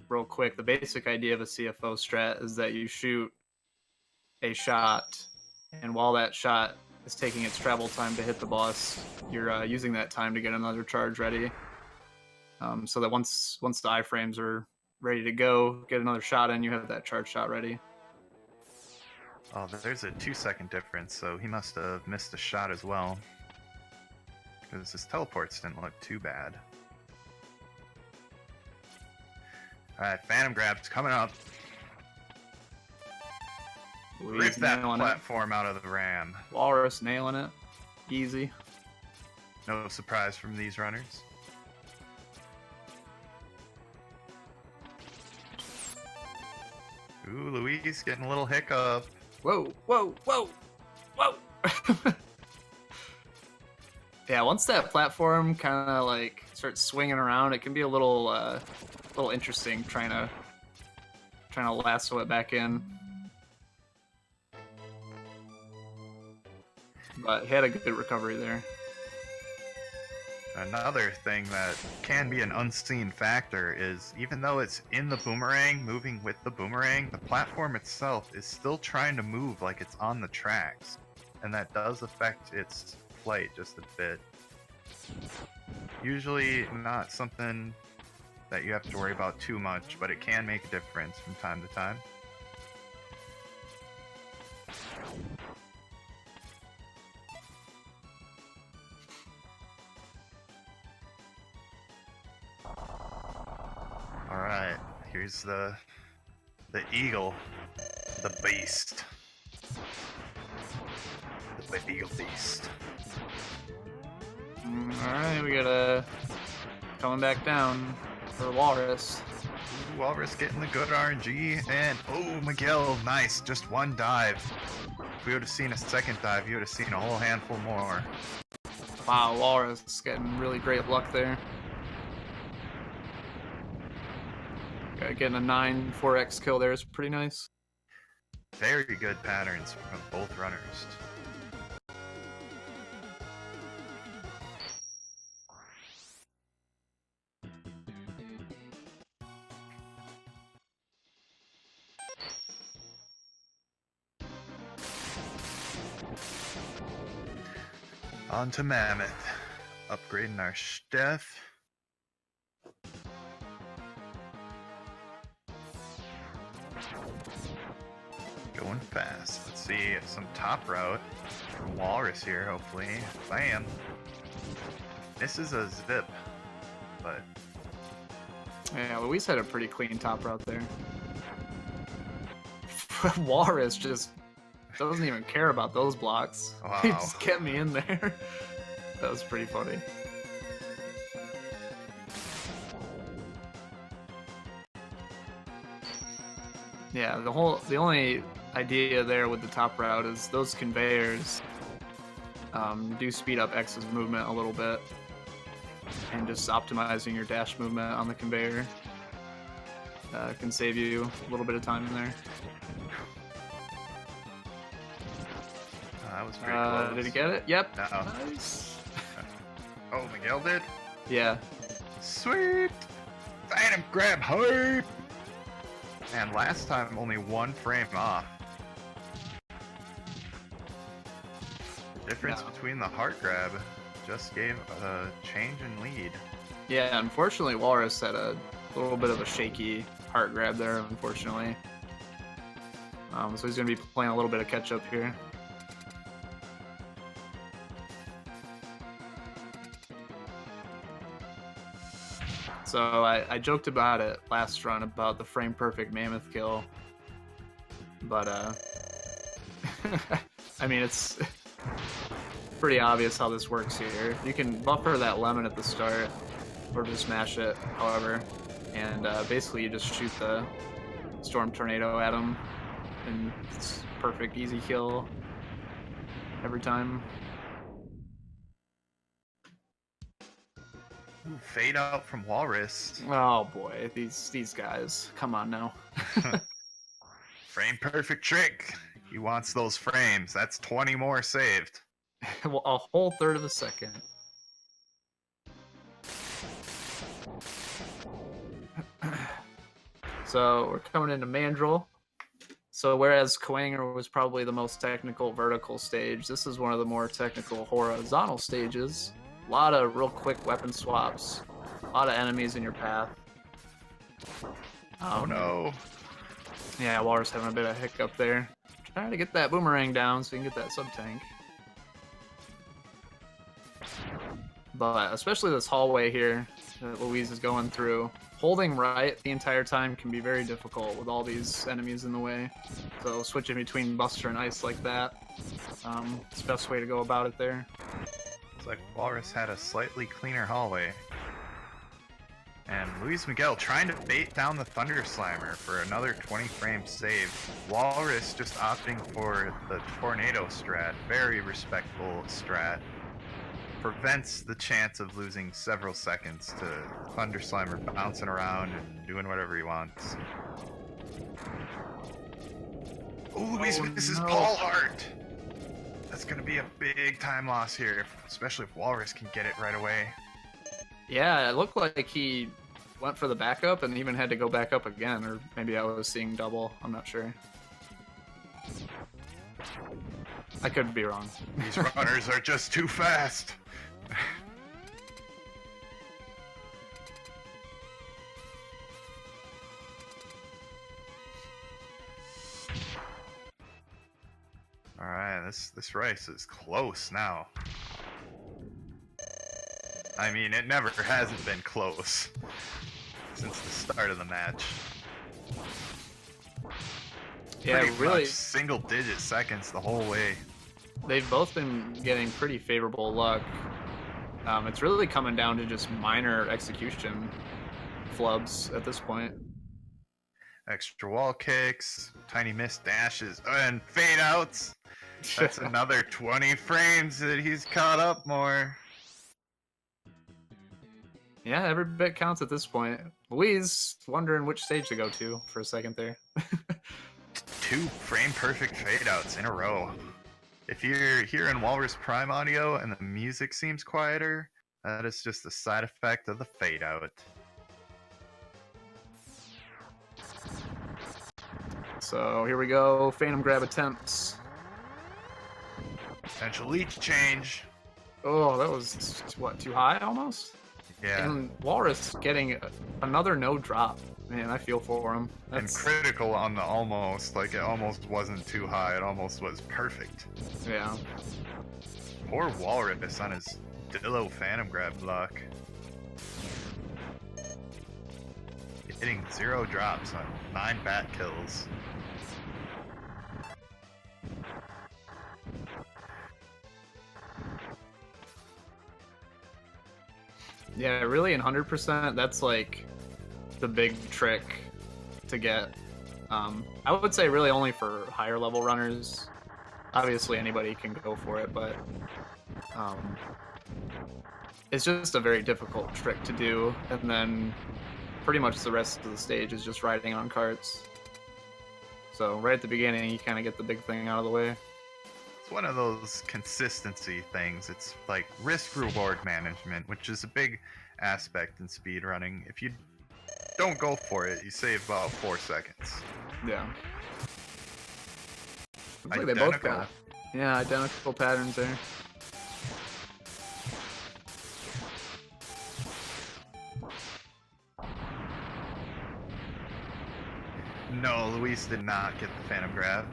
real quick, the basic idea of a CFO strat is that you shoot a shot, and while that shot is taking its travel time to hit the boss, you're using that time to get another charge ready. So that once the iframes are ready to go, get another shot in, you have that charge shot ready. Oh, there's a 2-second difference, so he must have missed a shot as well. Because his teleports didn't look too bad. Alright, Phantom Grab's coming up. Rip that platform out of the ram. Walrus nailing it. Easy. No surprise from these runners. Ooh, Louise getting a little hiccup. Whoa. Yeah, once that platform kind of like starts swinging around, it can be a little interesting trying to lasso it back in. But he had a good recovery there. Another thing that can be an unseen factor is even though it's in the boomerang, moving with the boomerang, the platform itself is still trying to move like it's on the tracks. And that does affect its flight just a bit. Usually not something that you have to worry about too much, but it can make a difference from time to time. Alright, here's the eagle, the beast. The eagle beast. Alright, we gotta coming back down for Walrus. Ooh, Walrus getting the good RNG, and oh, Miguel, nice, just one dive. If we would have seen a second dive, you would have seen a whole handful more. Wow, Walrus getting really great luck there. Getting a 9 4x kill there is pretty nice. Very good patterns from both runners. On to Mammoth. Upgrading our Steph. Going fast. Let's see some top route from Walrus here, hopefully. Bam. This is a zip, but Yeah, Luis had a pretty clean top route there. Walrus just doesn't even care about those blocks. Wow. He just kept me in there. That was pretty funny. Yeah, the only idea there with the top route is those conveyors do speed up X's movement a little bit, and just optimizing your dash movement on the conveyor can save you a little bit of time in there. That was pretty close. Did he get it? Yep. No. Nice. Oh, Miguel did? Yeah. Sweet! Phantom grab hype! And last time only one frame off. The difference between the heart grab just gave a change in lead. Yeah, unfortunately Walrus had a little bit of a shaky heart grab there, unfortunately. So he's going to be playing a little bit of catch up here. So I joked about it last run about the frame perfect mammoth kill, but I mean it's pretty obvious how this works here. You can buffer that lemon at the start, or just mash it, however, and basically you just shoot the storm tornado at him, and it's perfect easy kill every time. Fade out from Walrus. Oh boy, these guys. Come on now. Frame perfect trick. He wants those frames. That's 20 more saved. Well, a whole third of a second. So we're coming into Mandrill. So whereas Kwanger was probably the most technical vertical stage, this is one of the more technical horizontal stages. A lot of real quick weapon swaps. A lot of enemies in your path. Oh no. Yeah, Walrus having a bit of hiccup there. Trying to get that boomerang down so you can get that sub-tank. But especially this hallway here that Luis is going through, holding right the entire time can be very difficult with all these enemies in the way. So switching between Buster and Ice like that, it's the best way to go about it there. Like Walrus had a slightly cleaner hallway. And LuizMiguel trying to bait down the Thunder Slammer for another 20 frames saved. Walrus just opting for the Tornado strat, very respectful strat. Prevents the chance of losing several seconds to Thunder Slammer bouncing around and doing whatever he wants. Ooh, this is Paul Hart! That's going to be a big time loss here, especially if Walrus can get it right away. Yeah, it looked like he went for the backup and even had to go back up again, or maybe I was seeing double, I'm not sure. I could be wrong. These runners are just too fast. Alright, this race is close now. I mean, it never hasn't been close since the start of the match. Yeah, Pretty really. much single-digit seconds the whole way. They've both been getting pretty favorable luck. It's really coming down to just minor execution flubs at this point. Extra wall kicks, tiny missed dashes, and fade outs. That's another 20 frames that he's caught up more. Yeah, every bit counts at this point. Luis wondering which stage to go to for a second there. 2 frame perfect fade outs in a row. If you're hearing Walrus Prime audio and the music seems quieter, that is just a side effect of the fade out. So here we go, Phantom grab attempts. Potential leech change. Oh, that was, what, too high almost? Yeah. And Walrus getting another no drop. Man, I feel for him. And critical on the almost. Like, it almost wasn't too high. It almost was perfect. Yeah. Poor Walrus on his Dillo Phantom Grab luck. Hitting 0 drops on 9 bat kills. Yeah, really in 100%, that's like the big trick to get. I would say really only for higher level runners. Obviously anybody can go for it, but it's just a very difficult trick to do, and then pretty much the rest of the stage is just riding on carts. So right at the beginning, you kind of get the big thing out of the way. It's one of those consistency things. It's like risk-reward management, which is a big aspect in speedrunning. If you don't go for it, you save about 4 seconds. Yeah. Looks like they both Identical. got, yeah, identical patterns there. No, Luis did not get the Phantom Grab.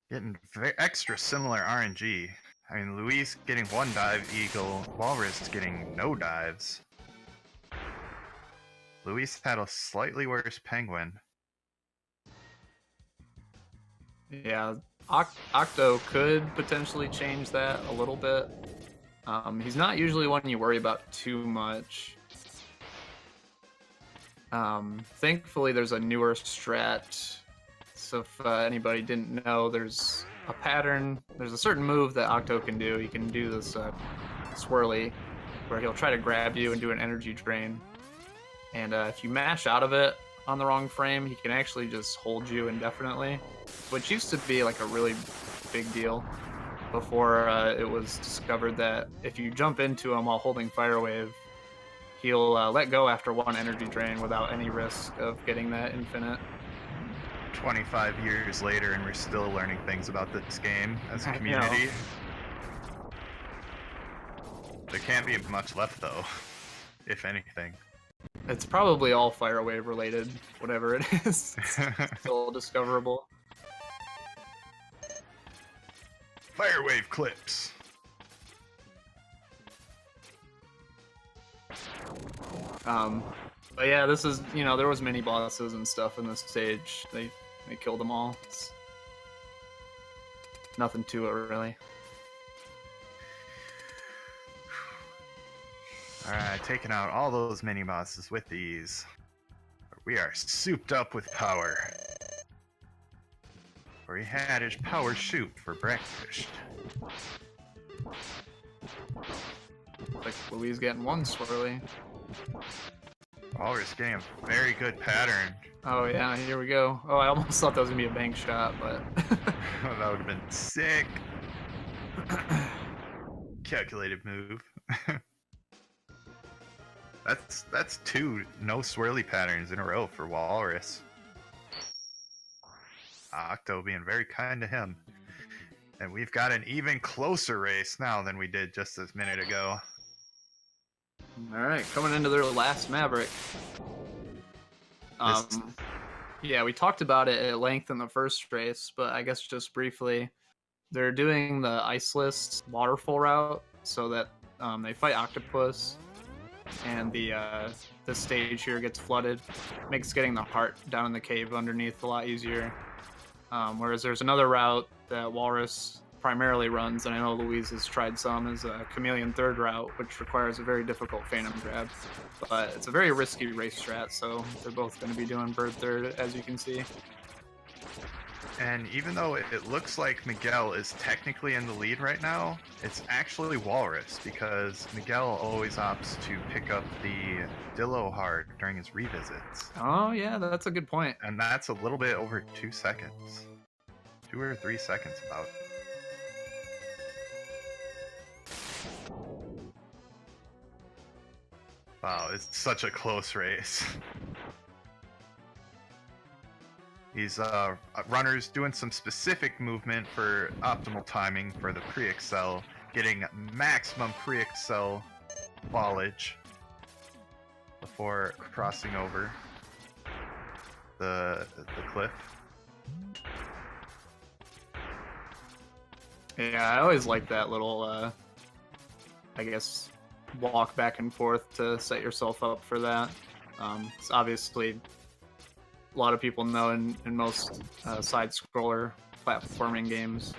Getting extra similar RNG. I mean, Luis getting 1 dive eagle, Walrus getting no dives. Luis had a slightly worse penguin. Yeah, Octo could potentially change that a little bit. He's not usually one you worry about too much. Thankfully, there's a newer strat. So if anybody didn't know, there's a pattern. There's a certain move that Octo can do. He can do this swirly, where he'll try to grab you and do an energy drain. And if you mash out of it on the wrong frame, he can actually just hold you indefinitely, which used to be like a really big deal before it was discovered that if you jump into him while holding Fire Wave, he'll let go after 1 energy drain without any risk of getting that infinite. 25 years later, and we're still learning things about this game as a community. There can't be much left, though, if anything. It's probably all Fire Wave related, whatever it is. It's still discoverable. Fire Wave clips. But yeah, this is, you know, there was mini bosses and stuff in this stage. They killed them all. It's nothing to it, really. Alright, taking out all those mini bosses with ease. We are souped up with power. Where he had his power soup for breakfast. Like Louise getting 1 swirly. Walrus getting a very good pattern. Oh yeah, here we go. Oh, I almost thought that was gonna be a bank shot, but That would have been sick. Calculated move. That's 2 no swirly patterns in a row for Walrus. Octo being very kind to him. And we've got an even closer race now than we did just a minute ago. Alright, coming into their last Maverick. Yeah, we talked about it at length in the first race, but I guess just briefly, they're doing the Iceless waterfall route so that they fight Octopus, and the stage here gets flooded. Makes getting the heart down in the cave underneath a lot easier. Whereas there's another route that Walrus primarily runs, and I know Louise has tried some, is a Chameleon third route, which requires a very difficult Phantom Grab. But it's a very risky race strat, so they're both going to be doing bird third, as you can see. And even though it looks like Miguel is technically in the lead right now, it's actually Walrus, because Miguel always opts to pick up the Dillo heart during his revisits. Oh yeah, that's a good point. And that's a little bit over 2 seconds. 2 or 3 seconds about. Wow, it's such a close race. These runners doing some specific movement for optimal timing for the pre-excel, getting maximum pre-excel wallage before crossing over the cliff. Yeah, I always like that little, I guess, walk back and forth to set yourself up for that. It's obviously a lot of people know in most side-scroller platforming games.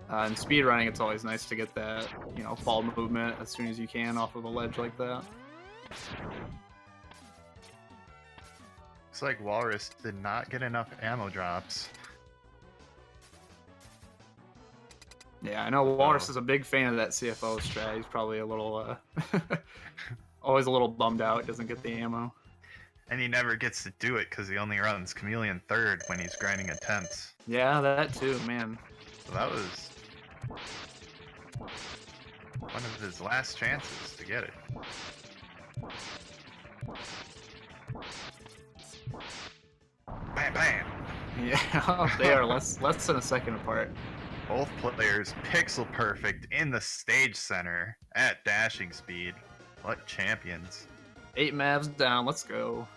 In speedrunning, it's always nice to get that, you know, fall movement as soon as you can off of a ledge like that. Looks like Walrus did not get enough ammo drops. Yeah, I know Walrus is a big fan of that CFO strat. He's probably a little, always a little bummed out. Doesn't get the ammo. And he never gets to do it because he only runs Chameleon third when he's grinding attempts. Yeah, that too, man. So that was one of his last chances to get it. Bam, bam! Yeah, they are less than a second apart. Both players pixel perfect in the stage center at dashing speed. What champions. 8 Mavs down, let's go.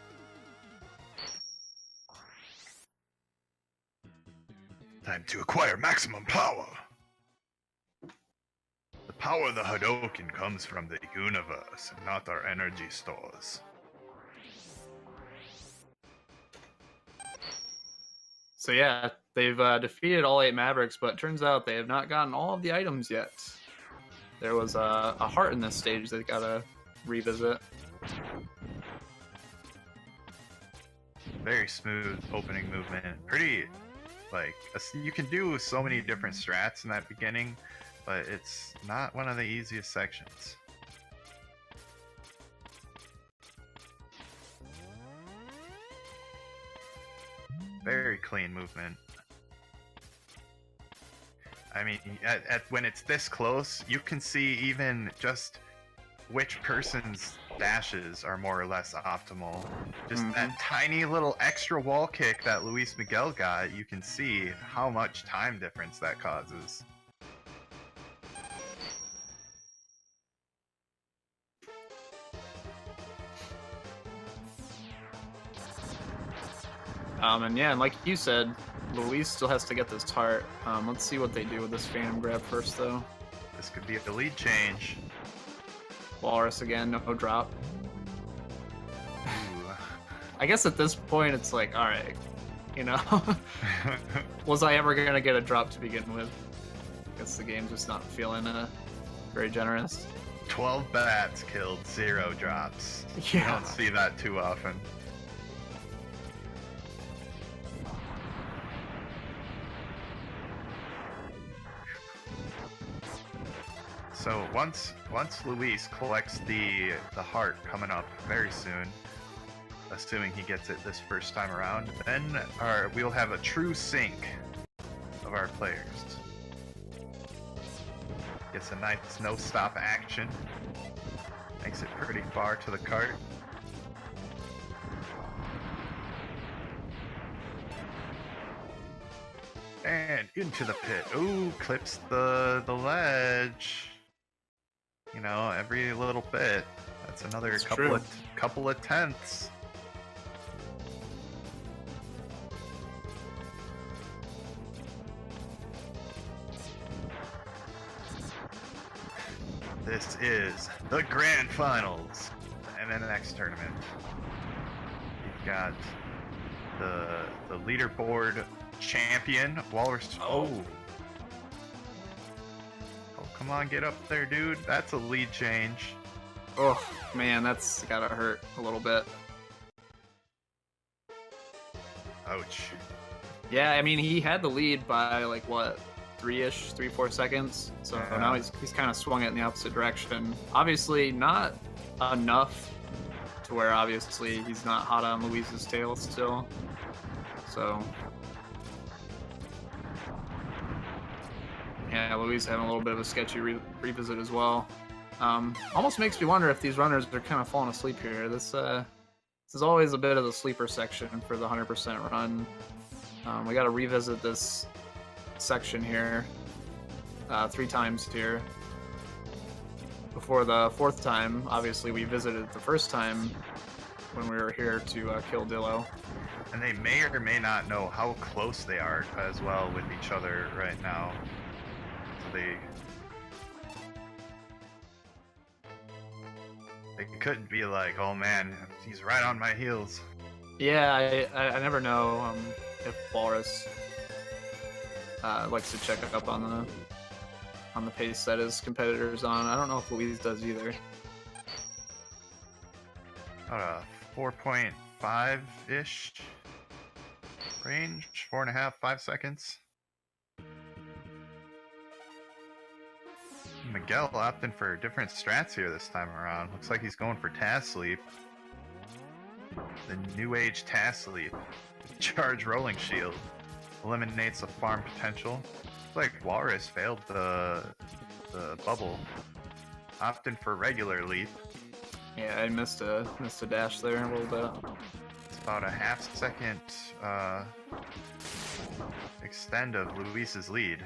Time to acquire maximum power. The power of the Hadoken comes from the universe, not our energy stores. So yeah, they've defeated all 8 Mavericks, but it turns out they have not gotten all of the items yet. There was a heart in this stage they gotta revisit. Very smooth opening movement. Pretty, like, you can do so many different strats in that beginning, but it's not one of the easiest sections. Very clean movement. I mean, when it's this close, you can see even just which person's dashes are more or less optimal. Just that tiny little extra wall kick that LuizMiguel got, you can see how much time difference that causes. And yeah, and like you said, Luis still has to get this heart. Let's see what they do with this Phantom Grab first, though. This could be a lead change. Walrus again, no drop. Ooh. I guess at this point, it's like, alright, you know? Was I ever gonna get a drop to begin with? I guess the game's just not feeling very generous. 12 bats killed, 0 drops. Yeah. You don't see that too often. So once Luis collects the heart coming up very soon, assuming he gets it this first time around, then we'll have a true sync of our players. Gets a nice no-stop action. Makes it pretty far to the cart. And into the pit. Ooh, clips the ledge. You know, every little bit. That's another couple of tenths. This is the grand finals, and then the next tournament. You've got the leaderboard champion, Walrus. Oh, come on, get up there, dude. That's a lead change. Oh, man, that's gotta hurt a little bit. Ouch. Yeah, I mean, he had the lead by, like, what, 3-4 seconds? So Yeah. now he's kind of swung it in the opposite direction. Obviously, not enough to where, obviously, he's not hot on Luis's tail still. So... yeah, Luis having a little bit of a sketchy revisit as well. Almost makes me wonder if these runners are kind of falling asleep here. This is always a bit of the sleeper section for the 100% run. We got to revisit this section here 3 times here. Before the 4th time, obviously we visited the first time when we were here to kill Dillo. And they may or may not know how close they are as well with each other right now. So they could be like, oh man, he's right on my heels. Yeah, I never know if Walrus likes to check up on the pace that his competitor's on. I don't know if Luiz does either. About a 4.5-ish range, 4.5, 5 seconds. Miguel opting for different strats here this time around. Looks like he's going for Taz Sleep. The New Age Taz Sleep. Charge Rolling Shield. Eliminates the farm potential. Looks like Walrus failed the bubble. Opting for regular leap. Yeah, I missed a dash there a little bit. It's about a half-second extend of Luis's lead.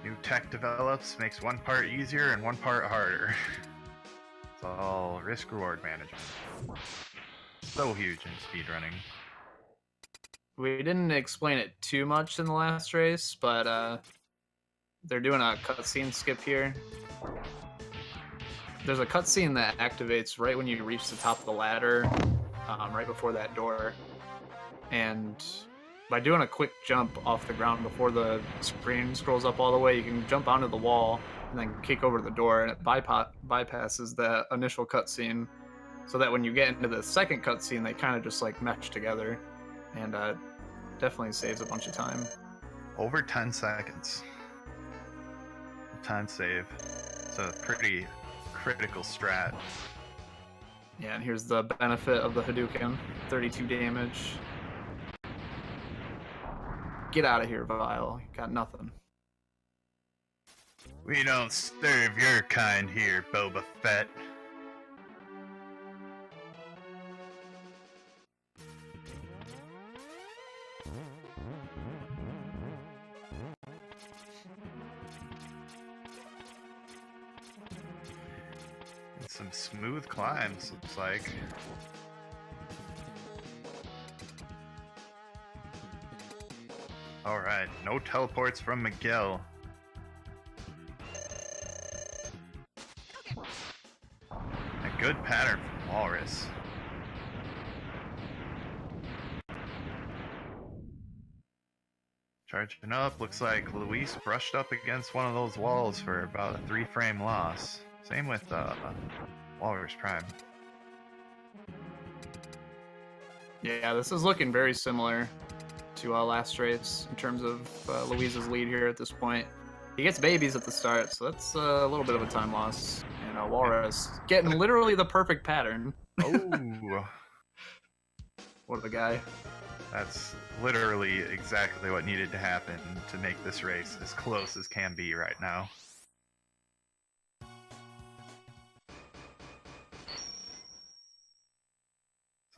New tech develops, makes one part easier and one part harder. It's all risk-reward management. So huge in speedrunning. We didn't explain it too much in the last race, but they're doing a cutscene skip here. There's a cutscene that activates right when you reach the top of the ladder, right before that door. And by doing a quick jump off the ground before the screen scrolls up all the way, you can jump onto the wall and then kick over the door, and it bypasses the initial cutscene, so that when you get into the second cutscene, they kind of just like mesh together. And definitely saves a bunch of time. Over 10 seconds. Time save. It's a pretty critical strat. Yeah, and here's the benefit of the Hadouken. 32 damage. Get out of here, Vile. Got nothing. We don't serve your kind here, Boba Fett. Some smooth climbs, looks like. Alright, no teleports from Miguel. A good pattern from Walrus. Charging up, looks like Luis brushed up against one of those walls for about a 3-frame loss. Same with Walrus Prime. Yeah, this is looking very similar to last race in terms of Luiz's lead here at this point. He gets babies at the start, so that's a little bit of a time loss. And Walrus getting literally the perfect pattern. Oh! What a guy. That's literally exactly what needed to happen to make this race as close as can be right now.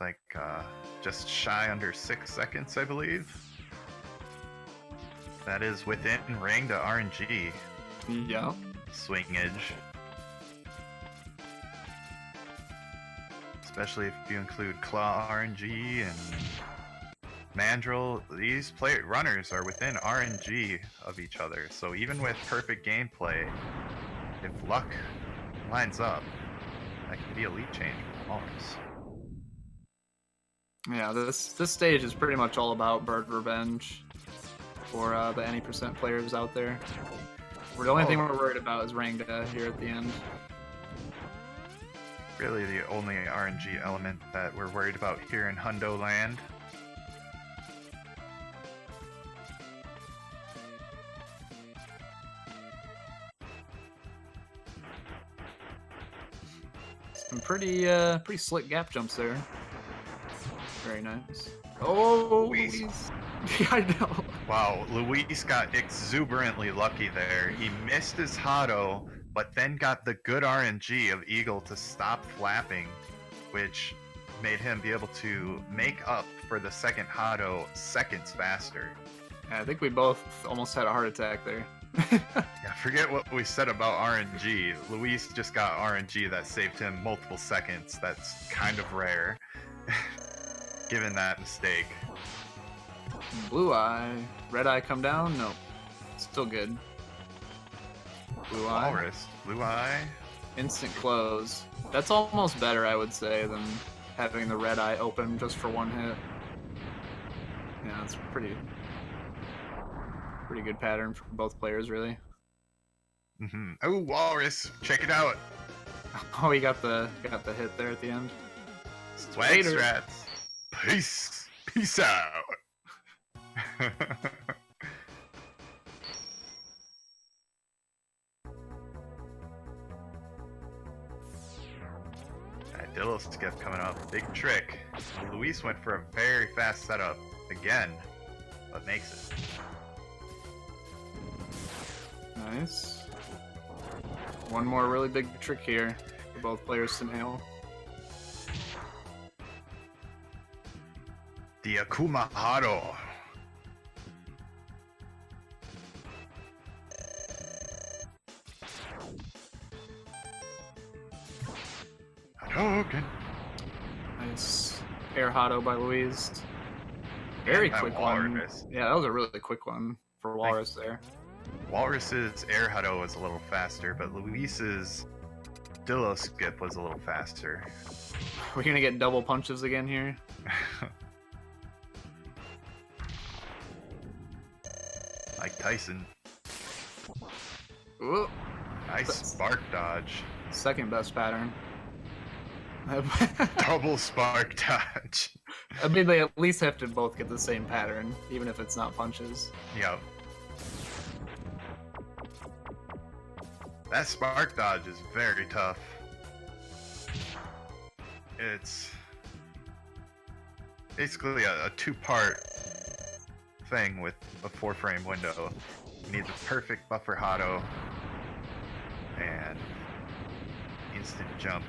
It's like just shy under 6 seconds, I believe. That is within ring to RNG. Yeah. Swingage. Especially if you include Claw RNG and Mandrill. These runners are within RNG of each other, so even with perfect gameplay, if luck lines up, that could be a lead change for Walrus. Yeah, this stage is pretty much all about bird revenge for the any % players out there. The only thing we're worried about is Rangda here at the end. Really the only RNG element that we're worried about here in Hundo Land. Some pretty slick gap jumps there. Very nice. Oh, Luis. Luis. I know. Wow, Luis got exuberantly lucky there. He missed his Hado, but then got the good RNG of Eagle to stop flapping, which made him be able to make up for the second Hado seconds faster. Yeah, I think we both almost had a heart attack there. Yeah, forget what we said about RNG. Luis just got RNG that saved him multiple seconds. That's kind of rare, given that mistake. Blue eye. Red eye come down? Nope. Still good. Blue eye. Walrus. Blue eye. Instant close. That's almost better, I would say, than having the red eye open just for one hit. Yeah, it's pretty good pattern for both players, really. Oh, Walrus. Check it out. Oh, he got the hit there at the end. Swag Later. strats. Peace. Peace out. Dillo skip coming up. Big trick. Luis went for a very fast setup again, but makes it. Nice. One more really big trick here for both players to nail. The Akuma Hado. Hadouken. Nice air Hado by Luis. Very That quick one. Walrus. Yeah, that was a really quick one for Walrus there. Walrus's air Hado was a little faster, but Luis's Dillo skip was a little faster. We're gonna get double punches again here. Like Tyson. Ooh, Nice spark dodge. second best pattern. Double spark dodge. I mean, they at least have to both get the same pattern, even if it's not punches. Yep. That spark dodge is very tough. It's basically a two-part thing with a 4-frame window. You need the perfect buffer Hado and instant jump.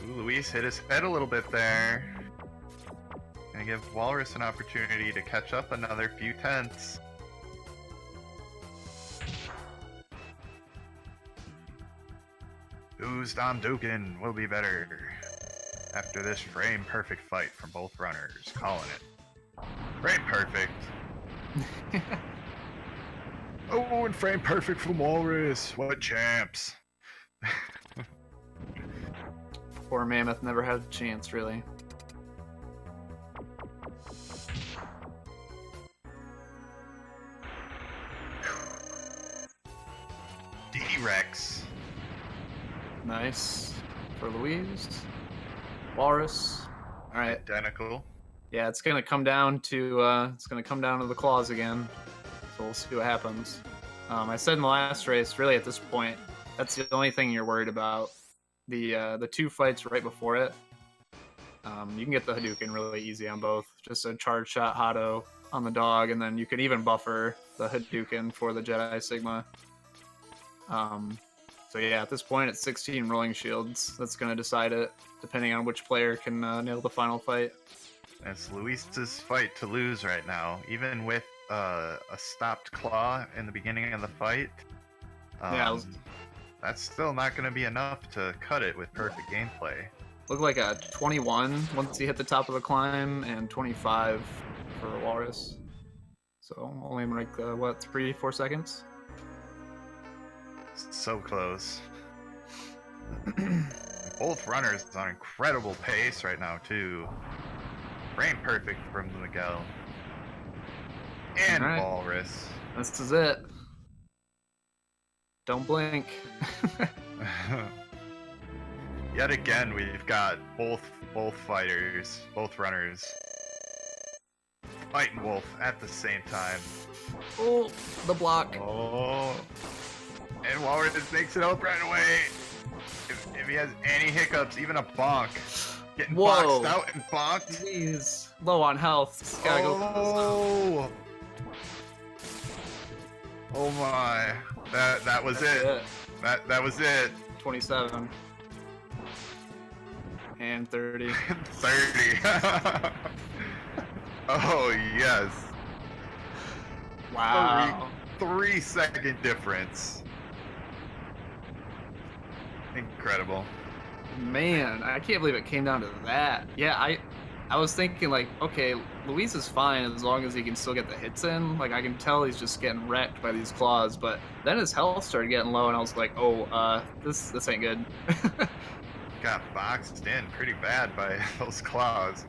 Ooh, Luis hit his head a little bit there. Gonna give Walrus an opportunity to catch up another few tenths. Who's Dukin will be better after this frame perfect fight from both runners. Calling it. Frame perfect. Oh, and frame perfect from Walrus. What champs. Poor Mammoth never had a chance, really. D-Rex. Nice for Luis. Walrus. All right. Identical. Yeah, it's gonna come down to the claws again. So we'll see what happens. I said in the last race, really at this point, that's the only thing you're worried about. The two fights right before it, you can get the Hadouken really easy on both. Just a charge shot Hado on the dog, and then you can even buffer the Hadouken for the Jedi Sigma. So yeah, at this point it's 16 rolling shields. That's going to decide it, depending on which player can nail the final fight. It's Luis's fight to lose right now, even with a stopped claw in the beginning of the fight. That's still not going to be enough to cut it with perfect gameplay. Looked like a 21 once he hit the top of the climb, and 25 for Walrus. So only like 3-4 seconds. So close. Both runners on incredible pace right now too. Frame perfect from Miguel. And All right. Walrus. This is it. Don't blink. Yet again, we've got both fighters, both runners, fighting Wolf at the same time. Oh, the block. Oh, And Walrus makes it up right away. If he has any hiccups, even a bonk. Getting boxed out and bonked. He's low on health. Just gotta go. Oh my. That was it. That was it. 27. And 30. 30. Oh yes. Wow. 3-second difference. Incredible. Man, I can't believe it came down to that. Yeah, I was thinking like, okay, Luis is fine as long as he can still get the hits in. Like I can tell he's just getting wrecked by these claws, but then his health started getting low and I was like, oh, this ain't good. Got boxed in pretty bad by those claws.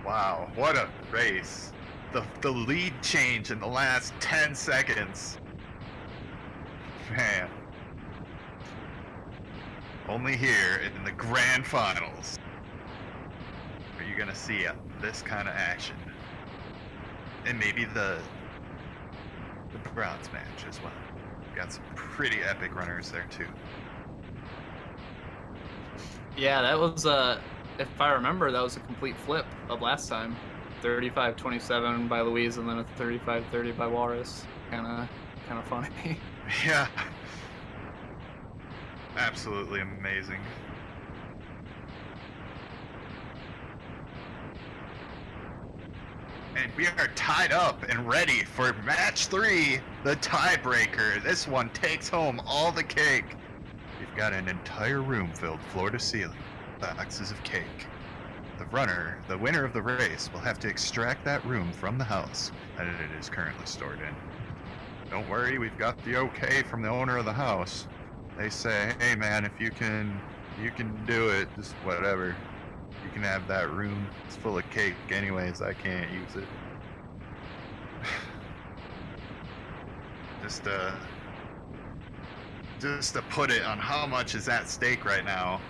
Wow, what a race. The lead change in the last 10 seconds. Man. Only here in the grand finals are you gonna see this kind of action. And maybe the bronze match as well. Got some pretty epic runners there too. Yeah, that was if I remember, that was a complete flip of last time. 35-27 by Luis and then a 35-30 by Walrus. Kind of funny. Yeah. Absolutely amazing. And we are tied up and ready for match 3, the tiebreaker. This one takes home all the cake. We've got an entire room filled floor to ceiling with boxes of cake. The winner of the race, will have to extract that room from the house that it is currently stored in. Don't worry, we've got the okay from the owner of the house. They say, hey man, if you can do it, just whatever. You can have that room. It's full of cake anyways, I can't use it. Just to put it on how much is at stake right now.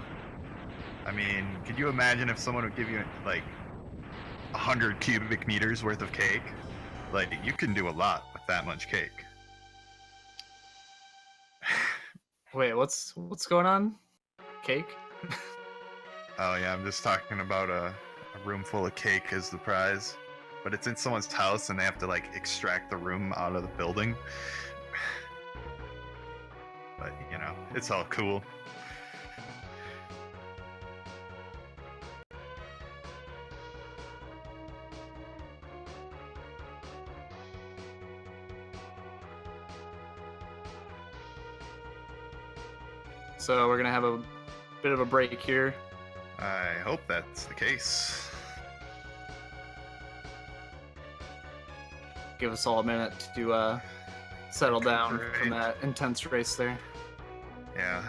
I mean, could you imagine if someone would give you like 100 cubic meters worth of cake? Like, you can do a lot with that much cake. Wait, what's going on? Cake? Oh yeah, I'm just talking about a room full of cake as the prize. But it's in someone's house and they have to like extract the room out of the building. But, you know, it's all cool. So we're gonna have a bit of a break here. I hope that's the case. Give us all a minute to settle down from that intense race there. Yeah.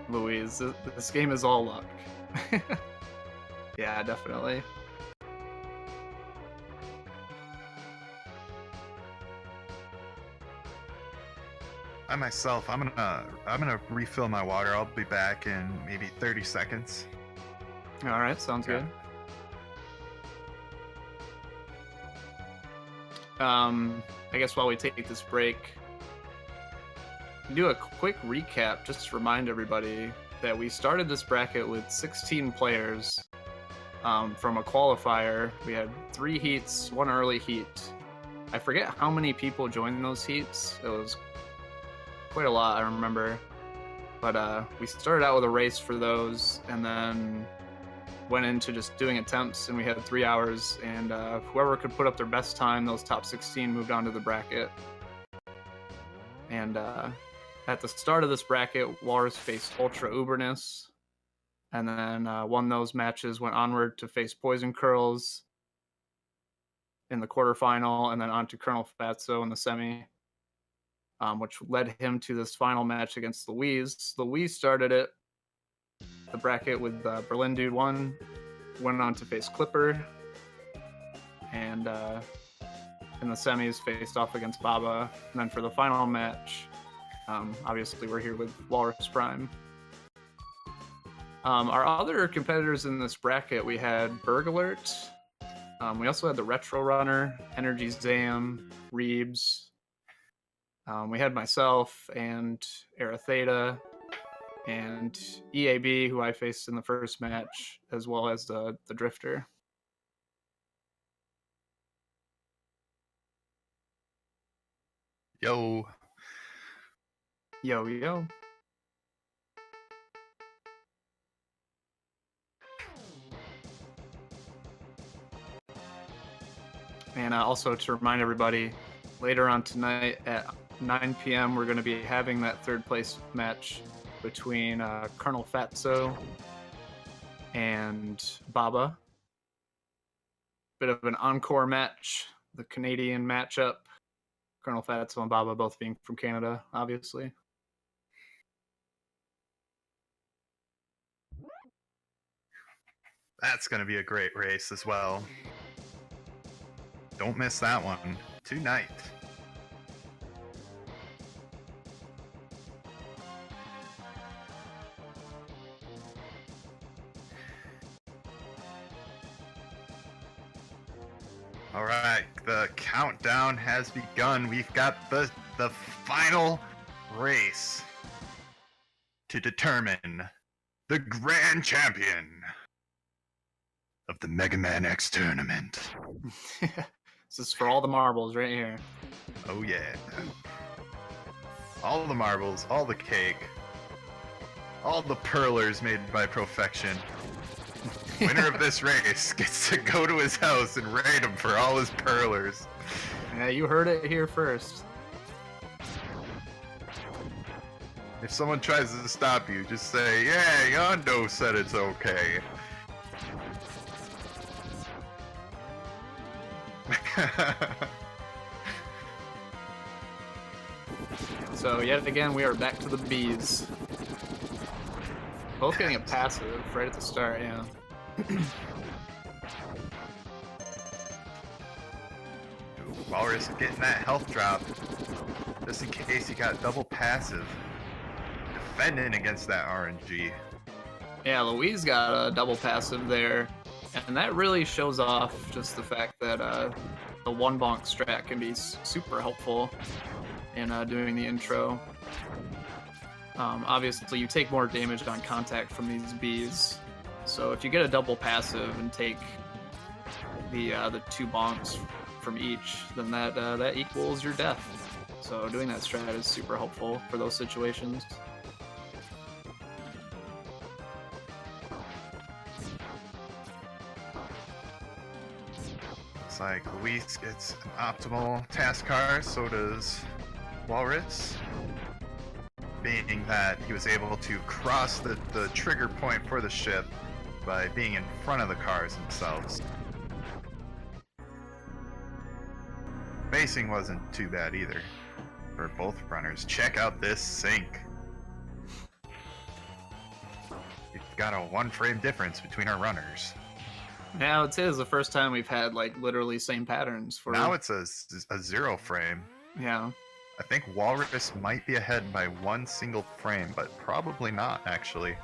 Louise, this game is all luck. Yeah, definitely. I myself, I'm gonna refill my water. I'll be back in maybe 30 seconds. All right, sounds good. I guess while we take this break, do a quick recap just to remind everybody that we started this bracket with 16 players from a qualifier. We had 3 heats, 1 early heat. I forget how many people joined those heats. It was quite a lot, I remember. But we started out with a race for those and then went into just doing attempts, and we had 3 hours, and whoever could put up their best time, those top 16 moved on to the bracket. And at the start of this bracket, Walrus faced Ultra Uberness, and then won those matches, went onward to face Poison Curls in the quarterfinal, and then on to Colonel Fatso in the semi, which led him to this final match against Louise. Louise started it, the bracket, with Berlin Dude 1, went on to face Clipper, and in the semis faced off against Baba. And then for the final match, obviously we're here with Walrus Prime. Our other competitors in this bracket, we had Burglart. We also had the Retro Runner, Energy Zam, Reebs. We had myself and Aratheta and EAB, who I faced in the first match, as well as the Drifter. Yo. Yo, yo. And also to remind everybody, later on tonight at 9 p.m., we're going to be having that third place match between Colonel Fatso and Baba. Bit of an encore match, the Canadian matchup. Colonel Fatso and Baba both being from Canada, obviously. That's going to be a great race as well. Don't miss that one tonight. All right, the countdown has begun. We've got the final race to determine the grand champion of the Mega Man X tournament. This is for all the marbles right here. Oh yeah. All the marbles, all the cake, all the perlers made by Profection. Winner of this race gets to go to his house and raid him for all his perlers. Yeah, you heard it here first. If someone tries to stop you, just say, yeah, Yondo said it's okay. So yet again, we are back to the bees. Both getting a passive right at the start, yeah. Walrus getting that health drop, just in case he got double passive. Defending against that RNG. Yeah, Louise got a double passive there, and that really shows off just the fact that the one bonk strat can be super helpful in doing the intro. Obviously, you take more damage on contact from these bees, so if you get a double passive and take the 2 bonks from each, then that equals your death. So doing that strat is super helpful for those situations. Looks like Luis gets an optimal task car, so does Walrus. Being that he was able to cross the trigger point for the ship by being in front of the cars themselves. Basing wasn't too bad either for both runners. Check out this sync. We've got a 1 frame difference between our runners. Now it is the first time we've had like literally same patterns for. Now it's a 0 frame. Yeah. I think Walrus might be ahead by 1 single frame, but probably not actually.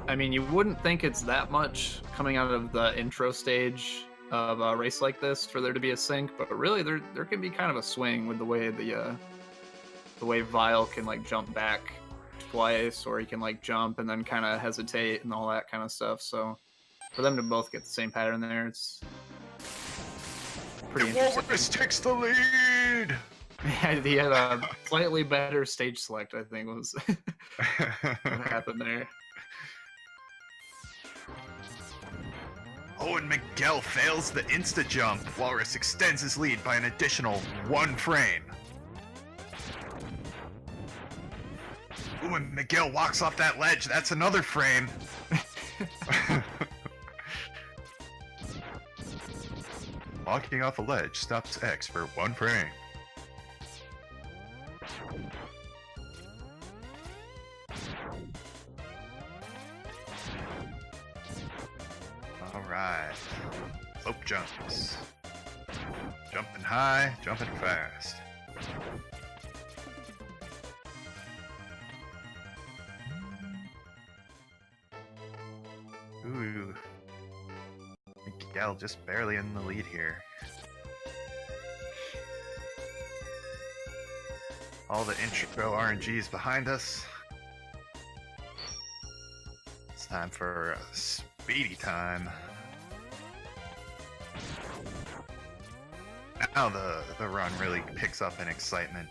I mean, you wouldn't think it's that much coming out of the intro stage of a race like this for there to be a sync, but really there can be kind of a swing with the way the way Vile can like jump back twice, or he can like jump and then kind of hesitate and all that kind of stuff. So for them to both get the same pattern there, it's pretty interesting. Walrus takes the lead. Yeah, he had a slightly better stage select, I think, was what happened there. Miguel fails the insta jump. Walrus extends his lead by an additional 1 frame. Miguel walks off that ledge. That's another frame. Walking off a ledge stops X for 1 frame. Alright. Slope jumps. Jumping high, jumping fast. LuizMiguel just barely in the lead here. All the intro RNGs behind us. It's time for speedy time. Now the run really picks up in excitement.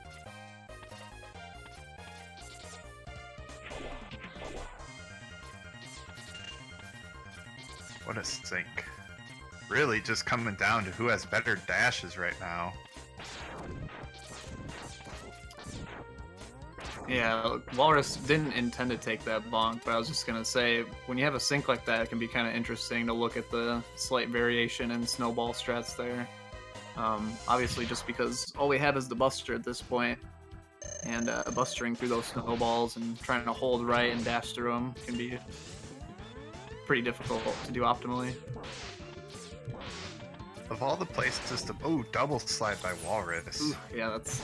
What a sync. Really just coming down to who has better dashes right now. Yeah, Walrus didn't intend to take that bonk, but I was just going to say, when you have a sync like that, it can be kind of interesting to look at the slight variation in snowball strats there. Obviously, just because all we have is the Buster at this point, and bustering through those snowballs and trying to hold right and dash through them can be pretty difficult to do optimally. Of all the places to... Oh, double slide by Walrus. Ooh, yeah, that's...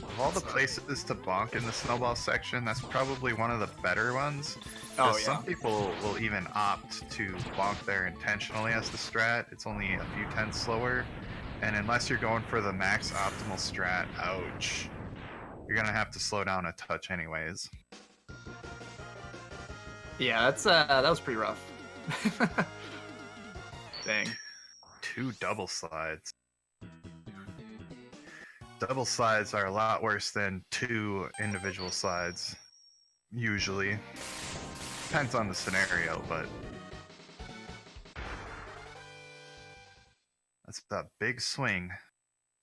Of all the places to bonk in the snowball section, that's probably one of the better ones. Oh, yeah. Some people will even opt to bonk there intentionally as the strat. It's only a few tenths slower. And unless you're going for the max optimal strat, ouch. You're going to have to slow down a touch anyways. Yeah, that's that was pretty rough. Dang. 2 double slides. Double slides are a lot worse than 2 individual slides, usually. Depends on the scenario, but that's a big swing.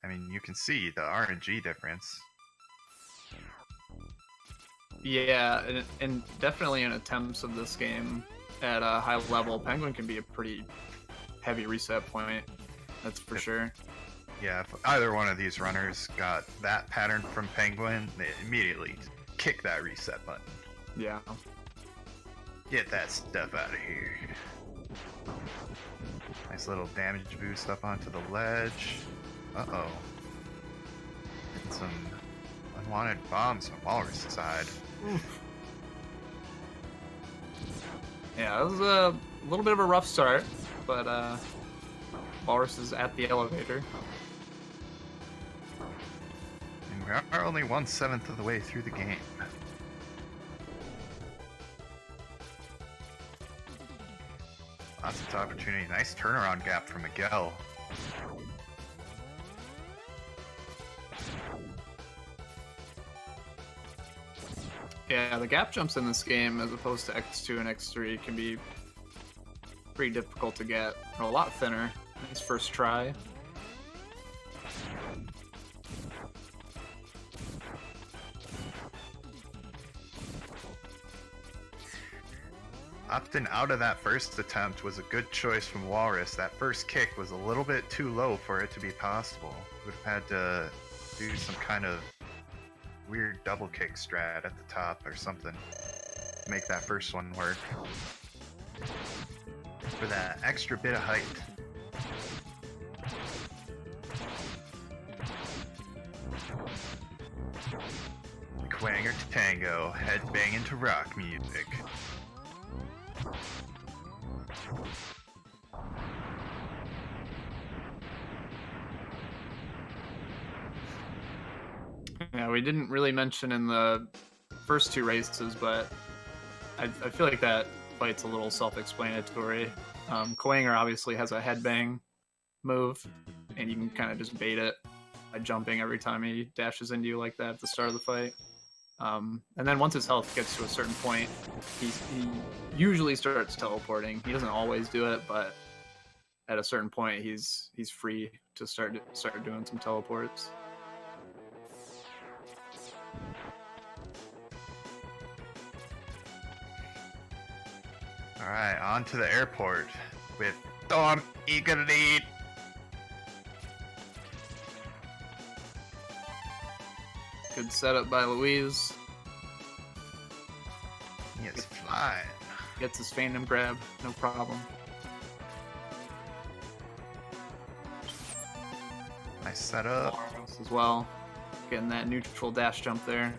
I mean, you can see the RNG difference. Yeah, and definitely in attempts of this game at a high level, Penguin can be a pretty heavy reset point. That's for sure. Yeah, if either one of these runners got that pattern from Penguin, they immediately kick that reset button. Yeah. Get that stuff out of here. Nice little damage boost up onto the ledge. Uh-oh. And some unwanted bombs on Walrus' side. Oof. Yeah, it was a little bit of a rough start, but Walrus is at the elevator. And we are only 1/7 of the way through the game. Lots of opportunity. Nice turnaround gap for Miguel. Yeah, the gap jumps in this game, as opposed to X2 and X3, can be pretty difficult to get. They're a lot thinner. Nice first try. Opting out of that first attempt was a good choice from Walrus. That first kick was a little bit too low for it to be possible. Would have had to do some kind of weird double kick strat at the top or something to make that first one work. For that extra bit of height. Quanger to tango, headbanging to rock music. Yeah, we didn't really mention in the first 2 races, but I feel like that fight's a little self-explanatory. Quanger obviously has a headbang move, and you can kind of just bait it by jumping every time he dashes into you like that at the start of the fight. And then once his health gets to a certain point, he usually starts teleporting. He doesn't always do it, but at a certain point, he's free to start doing some teleports. All right, on to the airport with Storm Eagle Lead. Good setup by Luiz. He is flying. Gets his Phantom grab, no problem. Nice setup. As well, getting that neutral dash jump there.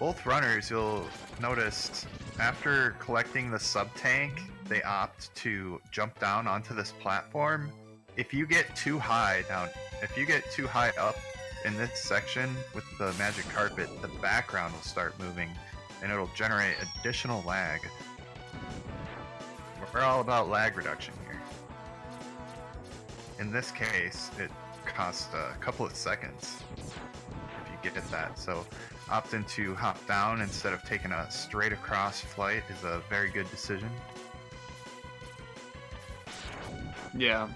Both runners, you'll notice, after collecting the sub-tank, they opt to jump down onto this platform. If you get too high up in this section with the magic carpet, the background will start moving and it'll generate additional lag. We're all about lag reduction here. In this case, it costs a couple of seconds if you get that. So opting to hop down instead of taking a straight across flight is a very good decision. Yeah.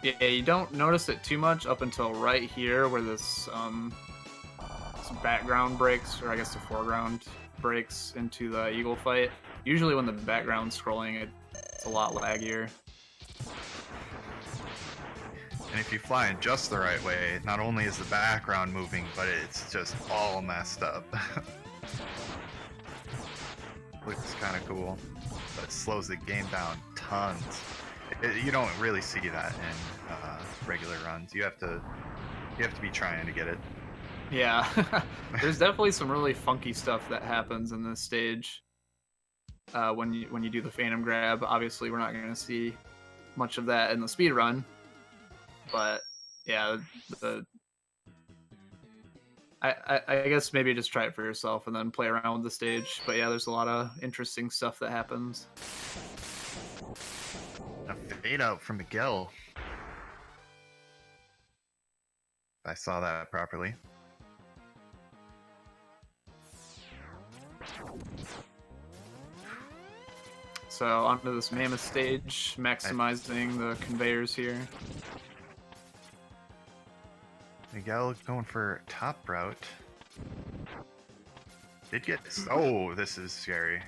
Yeah, you don't notice it too much up until right here where this background breaks, or I guess the foreground breaks into the eagle fight. Usually when the background's scrolling, it's a lot laggier. And if you fly in just the right way, not only is the background moving, but it's just all messed up. Looks kind of cool, but it slows the game down tons. You don't really see that in regular runs. You have to be trying to get it. Yeah, there's definitely some really funky stuff that happens in this stage. When you do the Phantom Grab, obviously we're not going to see much of that in the speed run, but yeah, I guess maybe just try it for yourself and then play around with the stage. But yeah, there's a lot of interesting stuff that happens. A fade out from Miguel. If I saw that properly. So onto this mammoth stage, maximizing the conveyors here. Miguel going for top route. Did get... Oh, this is scary.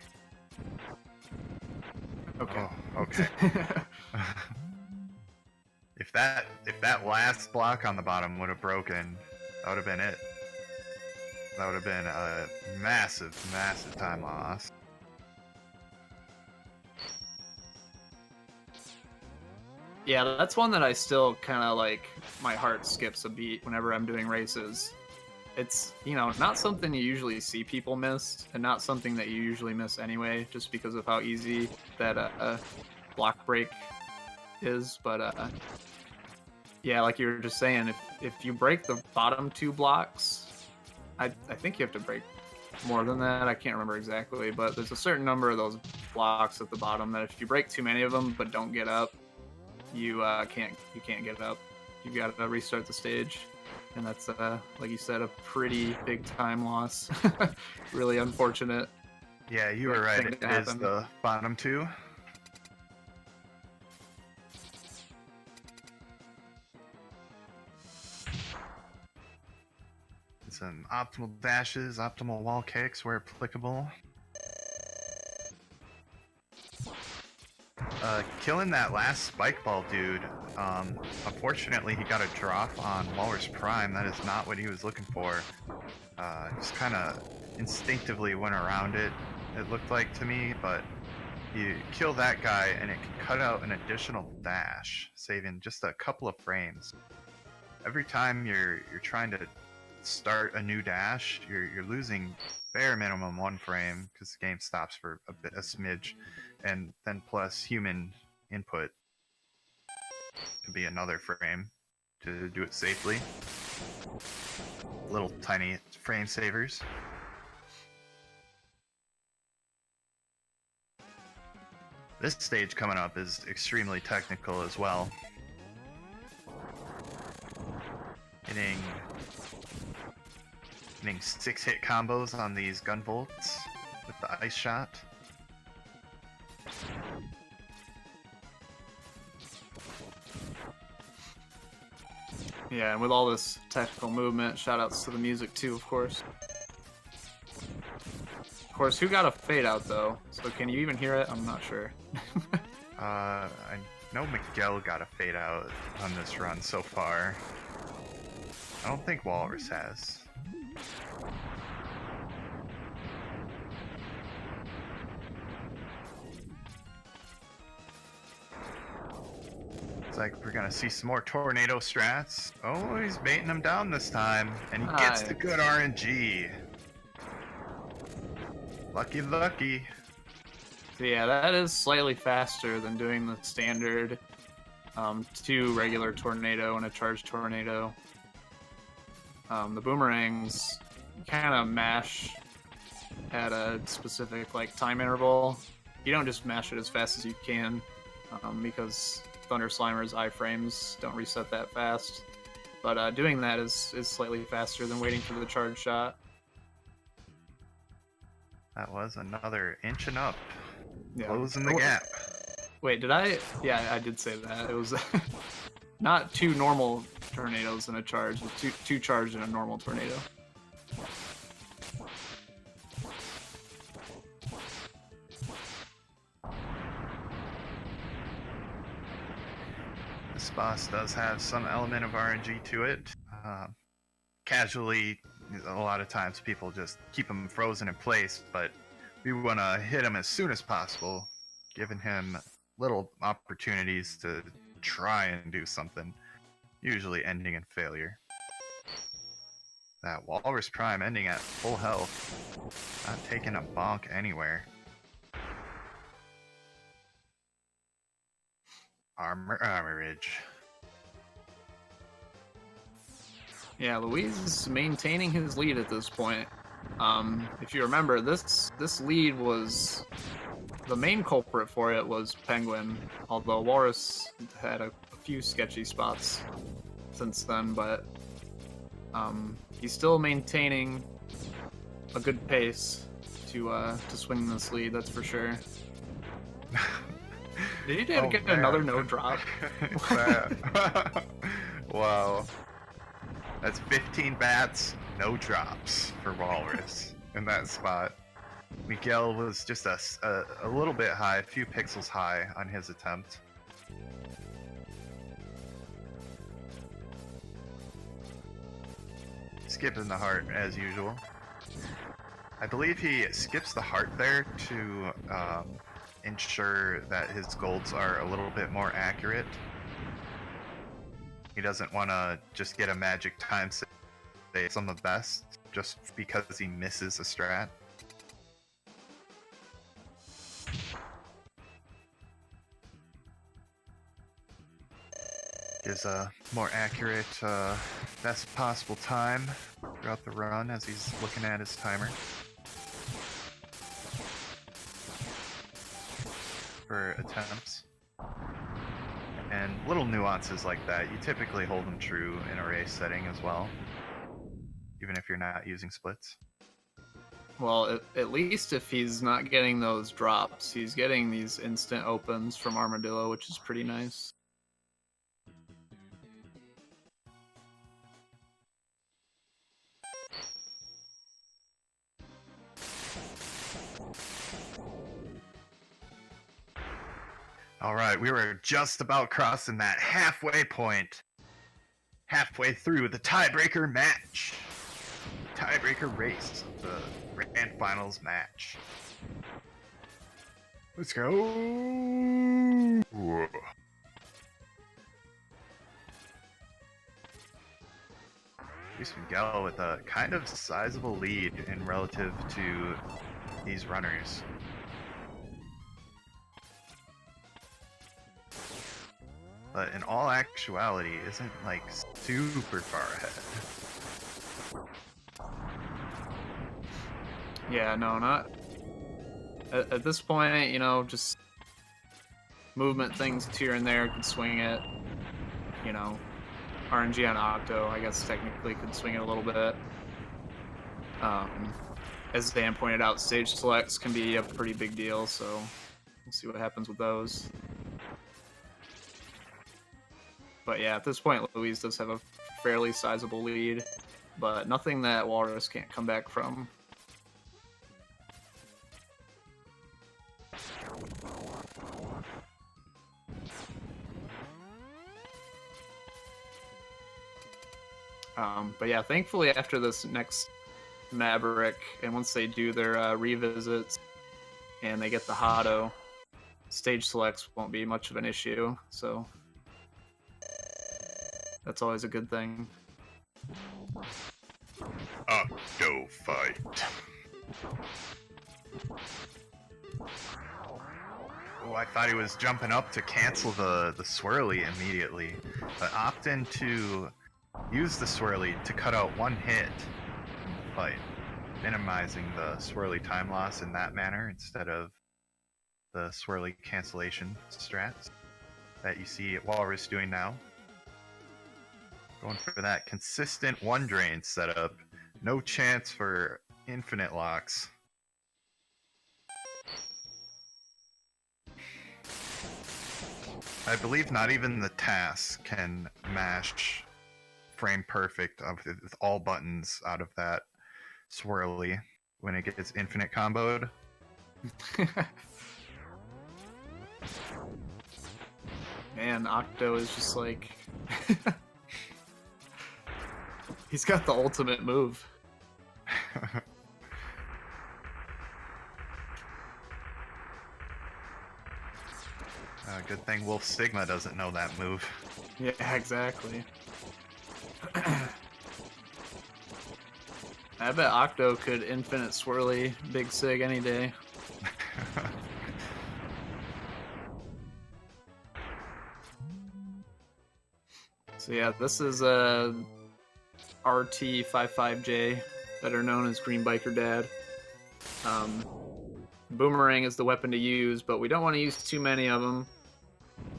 Okay. Oh, okay. If that last block on the bottom would have broken, that would have been it. That would have been a massive, massive time loss. Yeah, that's one that I still kind of like, my heart skips a beat whenever I'm doing races. It's, not something you usually see people miss, and not something that you usually miss anyway, just because of how easy that block break is. But yeah, like you were just saying, if you break the bottom two blocks, I think you have to break more than that. I can't remember exactly, but there's a certain number of those blocks at the bottom that if you break too many of them but don't get up, you can't get up. You got to restart the stage, and that's like you said, a pretty big time loss. Really unfortunate. Yeah, you were right. It is the bottom two. Some optimal dashes, optimal wall kicks where applicable. Killing that last spike ball dude, unfortunately he got a drop on Walrus Prime. That is not what he was looking for. Just kind of instinctively went around it, it looked like to me, but you kill that guy and it can cut out an additional dash, saving just a couple of frames. Every time you're trying to start a new dash, you're losing bare minimum 1 frame because the game stops for a smidge, and then plus human input can be another frame to do it safely. Little tiny frame savers. This stage coming up is extremely technical as well. Hitting 6-hit combos on these gun bolts with the ice shot. Yeah, and with all this technical movement, shoutouts to the music too, of course. Of course, who got a fade out though? So can you even hear it? I'm not sure. I know Miguel got a fade out on this run so far. I don't think Walrus has. Looks like we're gonna see some more tornado strats. Oh, he's baiting him down this time, and he gets the good RNG. Lucky, lucky. So yeah, that is slightly faster than doing the standard 2 regular tornado and a charge tornado. The boomerangs kind of mash at a specific like time interval. You don't just mash it as fast as you can because Thunder Slimer's iframes don't reset that fast. But doing that is slightly faster than waiting for the charge shot. That was another inch and up. Yeah. Closing the gap. Wait, did I? Yeah, I did say that. It was not 2 normal tornadoes and a charge, but two charged and a normal tornado. This boss does have some element of RNG to it. Casually, a lot of times people just keep him frozen in place, but we want to hit him as soon as possible, giving him little opportunities to try and do something, usually ending in failure. That Walrus Prime ending at full health, not taking a bonk anywhere. Armorage. Yeah, Luis is maintaining his lead at this point. If you remember, this lead was the main culprit for it was Penguin, although Walrus had a few sketchy spots since then, but he's still maintaining a good pace to swing this lead, that's for sure. Did he get another no drop? Wow. That's 15 bats, no drops for Walrus in that spot. Miguel was just a little bit high, a few pixels high on his attempt. Skipping the heart as usual. I believe he skips the heart there to ensure that his golds are a little bit more accurate. He doesn't want to just get a magic time save on the best just because he misses a strat. Gives a more accurate, best possible time throughout the run as he's looking at his timer. For attempts. And little nuances like that, you typically hold them true in a race setting as well, even if you're not using splits. Well, at least if he's not getting those drops, he's getting these instant opens from Armadillo, which is pretty nice. Alright, we were just about crossing that halfway point. Halfway through the tiebreaker match. Tiebreaker race. The grand finals match. Let's go! Whoa. LuizMiguel with a kind of sizable lead in relative to these runners. But in all actuality, isn't like super far ahead. Yeah, no, not at this point. You know, just movement things here and there could swing it. You know, RNG on Octo, I guess technically could swing it a little bit. As Dan pointed out, stage selects can be a pretty big deal, so we'll see what happens with those. But yeah, at this point, Luis does have a fairly sizable lead, but nothing that Walrus can't come back from. But yeah, thankfully after this next Maverick, and once they do their revisits and they get the Hado, stage selects won't be much of an issue, so that's always a good thing. Octo fight. Oh, I thought he was jumping up to cancel the swirly immediately, but opting to use the swirly to cut out one hit in the fight, minimizing the swirly time loss in that manner instead of the swirly cancellation strats that you see Walrus doing now. Going for that consistent one drain setup, no chance for infinite locks. I believe not even the TAS can mash frame perfect with all buttons out of that swirly when it gets infinite comboed. Man, Octo is just like... He's got the ultimate move. Good thing Wolf Sigma doesn't know that move. Yeah, exactly. I bet Octo could infinite swirly Big Sig any day. So yeah, this is RT55J, better known as Green Biker Dad. Boomerang is the weapon to use, but we don't want to use too many of them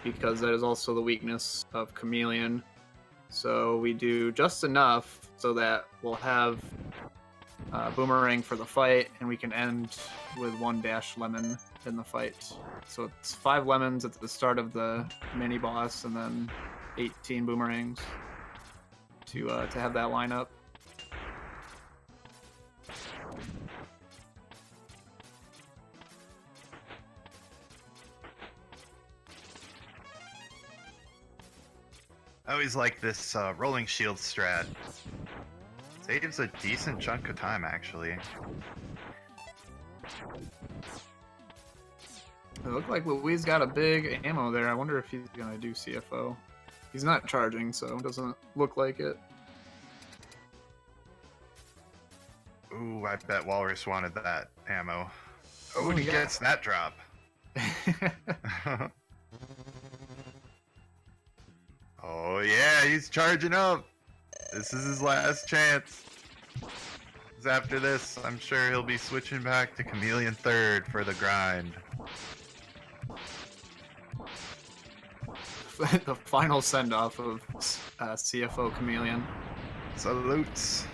because that is also the weakness of Chameleon. So we do just enough so that we'll have Boomerang for the fight, and we can end with 1 dash lemon in the fight. So it's 5 lemons at the start of the mini boss, and then 18 boomerangs to have that lineup. I always like this rolling shield strat. Saves a decent chunk of time, actually. It looked like Luis got a big ammo there. I wonder if he's gonna do CFO. He's not charging, so it doesn't look like it. Ooh, I bet Walrus wanted that ammo. Oh, and he gets that drop. Oh yeah, he's charging up. This is his last chance. 'Cause after this, I'm sure he'll be switching back to Chameleon third for the grind. The final send-off of CFO Chameleon. Salutes.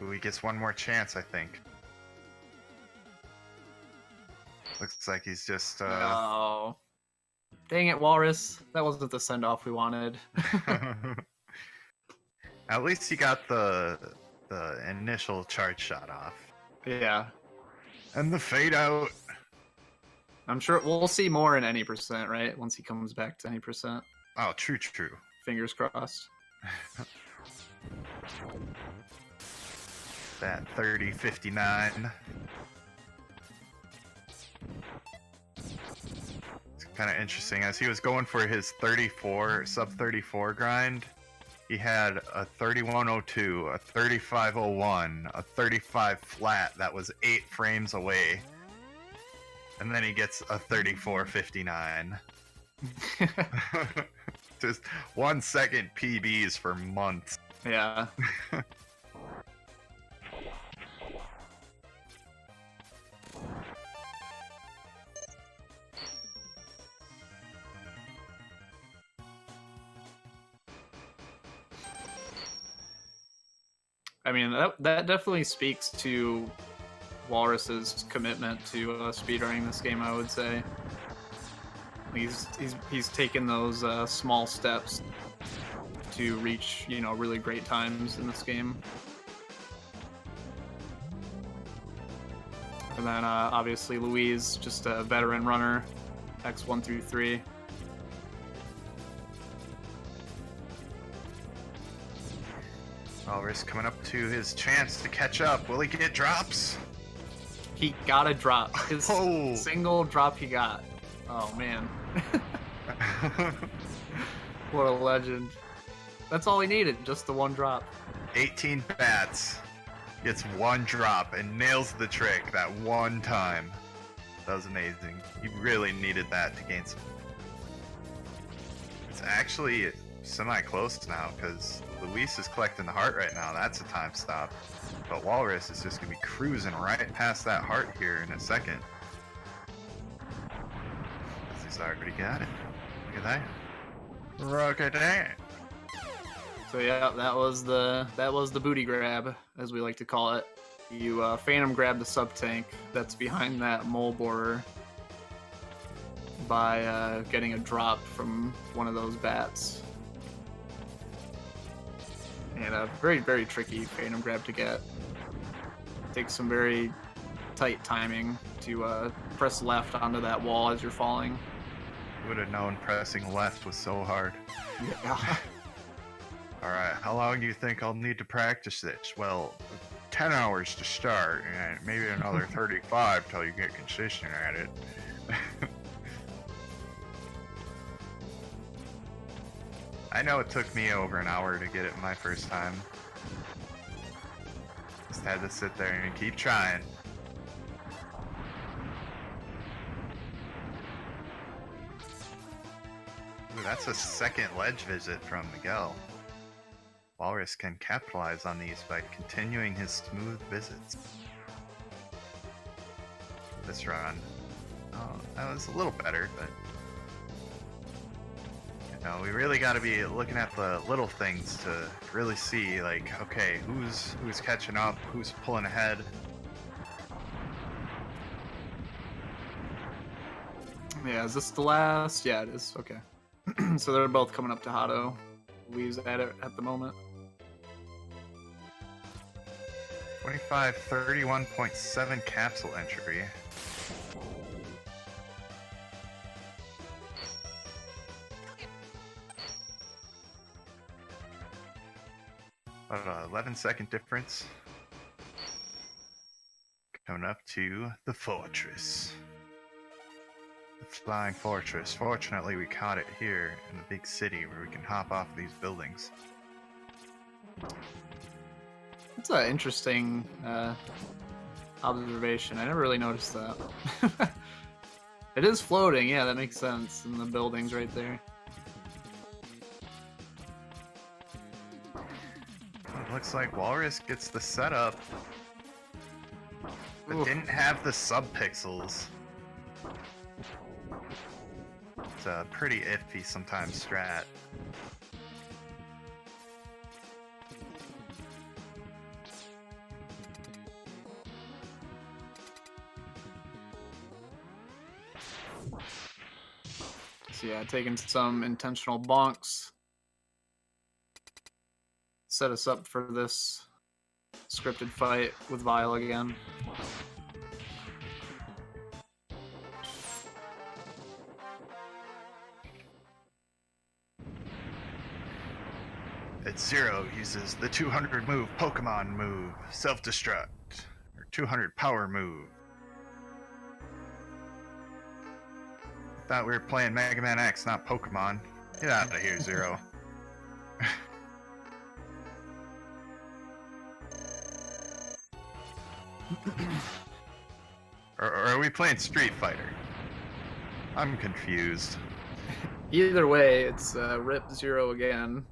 Ooh, he gets one more chance, I think. Looks like he's just Oh. Dang it, Walrus. That wasn't the send-off we wanted. At least he got the initial charge shot off. Yeah. And the fade out. I'm sure we'll see more in any percent, right? Once he comes back to any percent. Oh, true. Fingers crossed. That 30-59. It's kind of interesting. As he was going for his 34, sub-34 grind, he had a 3102, a 3501, a 35 flat that was 8 frames away. And then he gets a 3459. Just 1 second PBs for months. Yeah. I mean, that definitely speaks to Walrus's commitment to speedrunning this game, I would say. He's taken those small steps to reach, really great times in this game. And then obviously Luis, just a veteran runner, X1 through 3. Walrus coming up to his chance to catch up. Will he get drops? He got a drop. His single drop he got. Oh man. What a legend. That's all he needed, just the one drop. 18 bats, gets one drop, and nails the trick that one time. That was amazing. He really needed that to gain some. It's actually semi-close now, because Luis is collecting the heart right now. That's a time stop. But Walrus is just going to be cruising right past that heart here in a second. He's already got it. Look at that. Look at that. So yeah, that was the booty grab, as we like to call it. You phantom grab the sub tank that's behind that mole borer by getting a drop from one of those bats. And a very, very tricky phantom grab to get. Takes some very tight timing to press left onto that wall as you're falling. Would have known pressing left was so hard. Yeah. Alright, how long do you think I'll need to practice this? Well, 10 hours to start, and maybe another 35 till you get consistent at it. I know it took me over an hour to get it my first time. Just had to sit there and keep trying. Ooh, that's a second ledge visit from Miguel. Walrus can capitalize on these by continuing his smooth visits. This run. Oh, that was a little better, but you know, we really got to be looking at the little things to really see, like, okay, who's catching up, who's pulling ahead. Yeah, is this the last? Yeah, it is. Okay. So they're both coming up to Hato. Leaves at it at the moment. 2531.7 capsule entry. About an 11-second difference. Coming up to the fortress. The flying fortress. Fortunately, we caught it here in the big city where we can hop off these buildings. That's an interesting observation. I never really noticed that. It is floating, yeah, that makes sense. In the buildings right there. It looks like Walrus gets the setup, but Oof. didn't have the sub-pixels. It's a pretty iffy sometimes strat. So yeah, taking some intentional bonks. Set us up for this scripted fight with Vile again. At Zero uses the 200 move Pokemon move, self-destruct, or 200 power move. Thought we were playing Mega Man X, not Pokemon. Get out of here, Zero. or are we playing Street Fighter? I'm confused. Either way, it's Rip Zero again.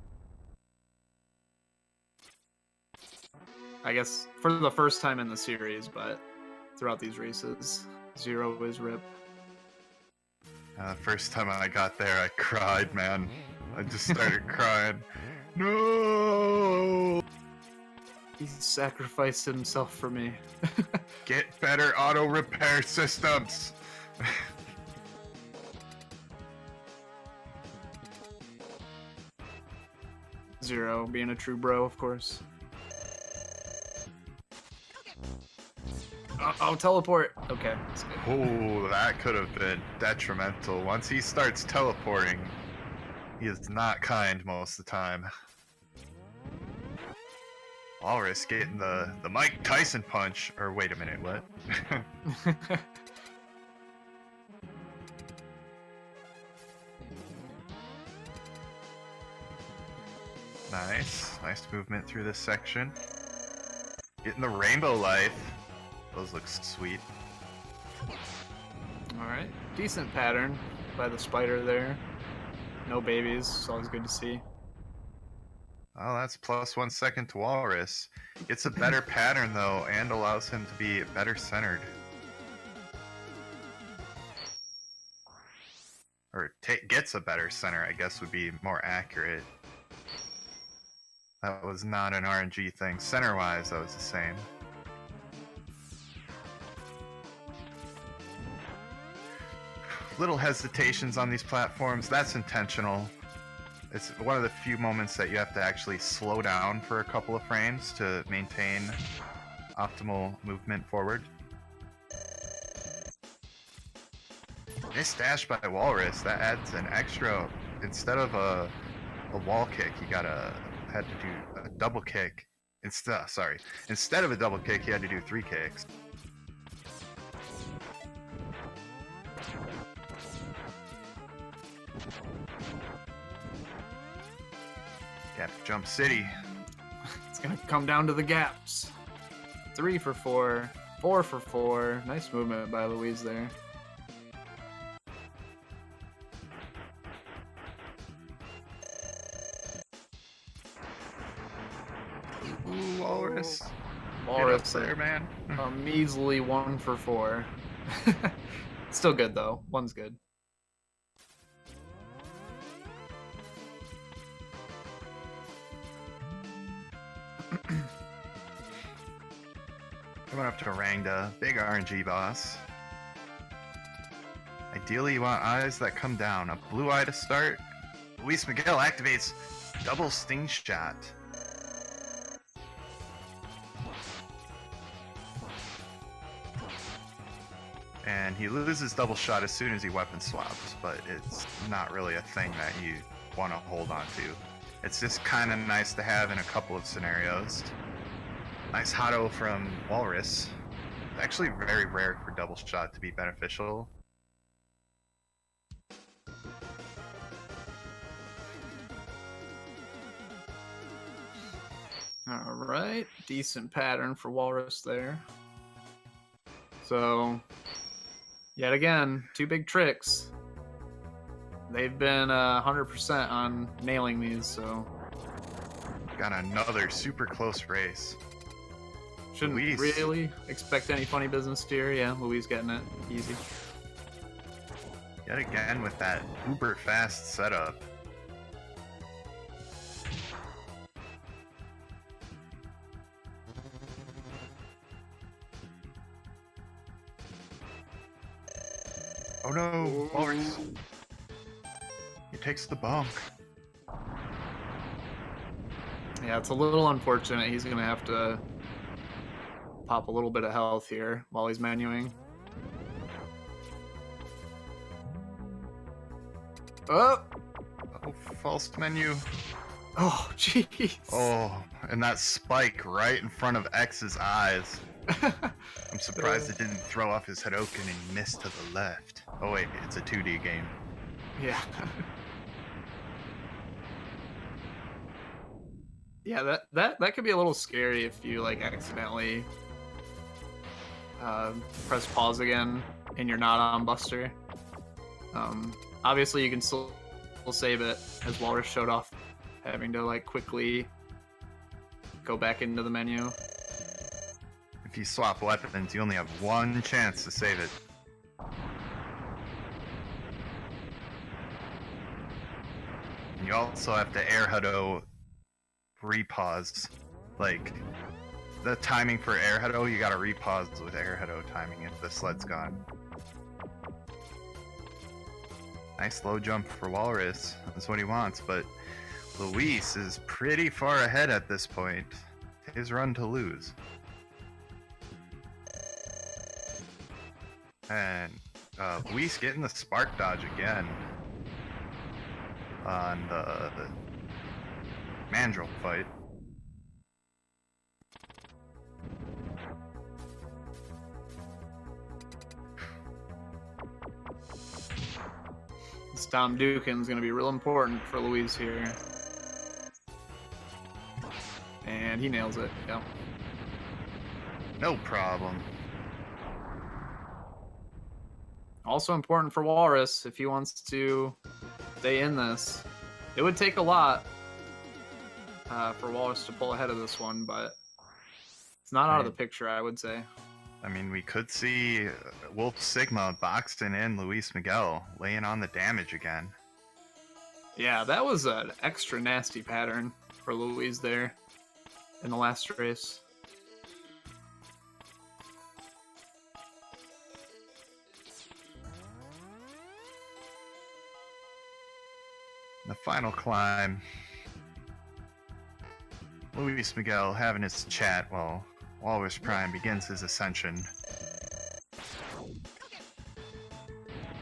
I guess for the first time in the series, but throughout these races, Zero is Rip. First time I got there, I cried, man. I just started crying. No! He sacrificed himself for me. Get better auto repair systems! Zero being a true bro, of course. Oh, teleport. Okay. That's good. Oh, that could have been detrimental. Once he starts teleporting, he is not kind most of the time. Walrus getting the Mike Tyson punch. Or wait a minute, what? Nice. Nice movement through this section. Getting the rainbow life. Those look sweet. Alright. Decent pattern by the spider there. No babies. It's always good to see. Oh, that's plus 1 second to Walrus. Gets a better pattern, though, and allows him to be better centered. Or gets a better center, I guess would be more accurate. That was not an RNG thing. Center-wise, that was the same. Little hesitations on these platforms. That's intentional. It's one of the few moments that you have to actually slow down for a couple of frames to maintain optimal movement forward. Nice dash by Walrus. That adds an extra. Instead of a wall kick, he had to do a double kick. Instead of a double kick, he had to do 3 kicks. Gap Jump City. It's gonna come down to the gaps. 3 for 4, 4 for 4. Nice movement by Luis there. Ooh, Walrus. Walrus there, man. A measly 1 for 4. Still good though. 1's good. Coming up to Rangda, big RNG boss. Ideally, you want eyes that come down. A blue eye to start. LuizMiguel activates double sting shot. And he loses double shot as soon as he weapon swaps, but it's not really a thing that you want to hold on to. It's just kind of nice to have in a couple of scenarios. Nice Hotto from Walrus. Actually very rare for double shot to be beneficial. Alright, decent pattern for Walrus there. So, yet again, 2 big tricks. They've been 100% on nailing these, so... Got another super close race. Shouldn't Luis. really expect any funny business here. Yeah, Luis getting it easy. Yet again with that uber fast setup. Oh no, Walrus. He takes the bunk. Yeah, it's a little unfortunate. He's going to have to pop a little bit of health here while he's menuing. Oh! Oh, false menu. Oh, jeez. Oh, and that spike right in front of X's eyes. I'm surprised it didn't throw off his Hadoken and he missed to the left. Oh wait, it's a 2D game. Yeah. Yeah, that could be a little scary if you like accidentally press pause again and you're not on Buster. Obviously you can still save it, as Walrus showed off, having to like quickly go back into the menu. If you swap weapons, you only have 1 chance to save it. And you also have to air Hado repause. Like, the timing for air Hado, you gotta repause with air Hado timing if the sled's gone. Nice low jump for Walrus. That's what he wants, but Luis is pretty far ahead at this point. His run to lose. And Luis getting the spark dodge again on the Mandrill fight. This Tom Dukin's going to be real important for Luis here. he nails it. Yeah. No problem. Also important for Walrus if he wants to stay in this. It would take a lot for Walrus to pull ahead of this one, but it's not out of the picture, I would say. I mean, we could see Wolf Sigma boxing in LuizMiguel, laying on the damage again. Yeah, that was an extra nasty pattern for Luis there in the last race. The final climb. LuizMiguel having his chat while Walrus Prime begins his ascension.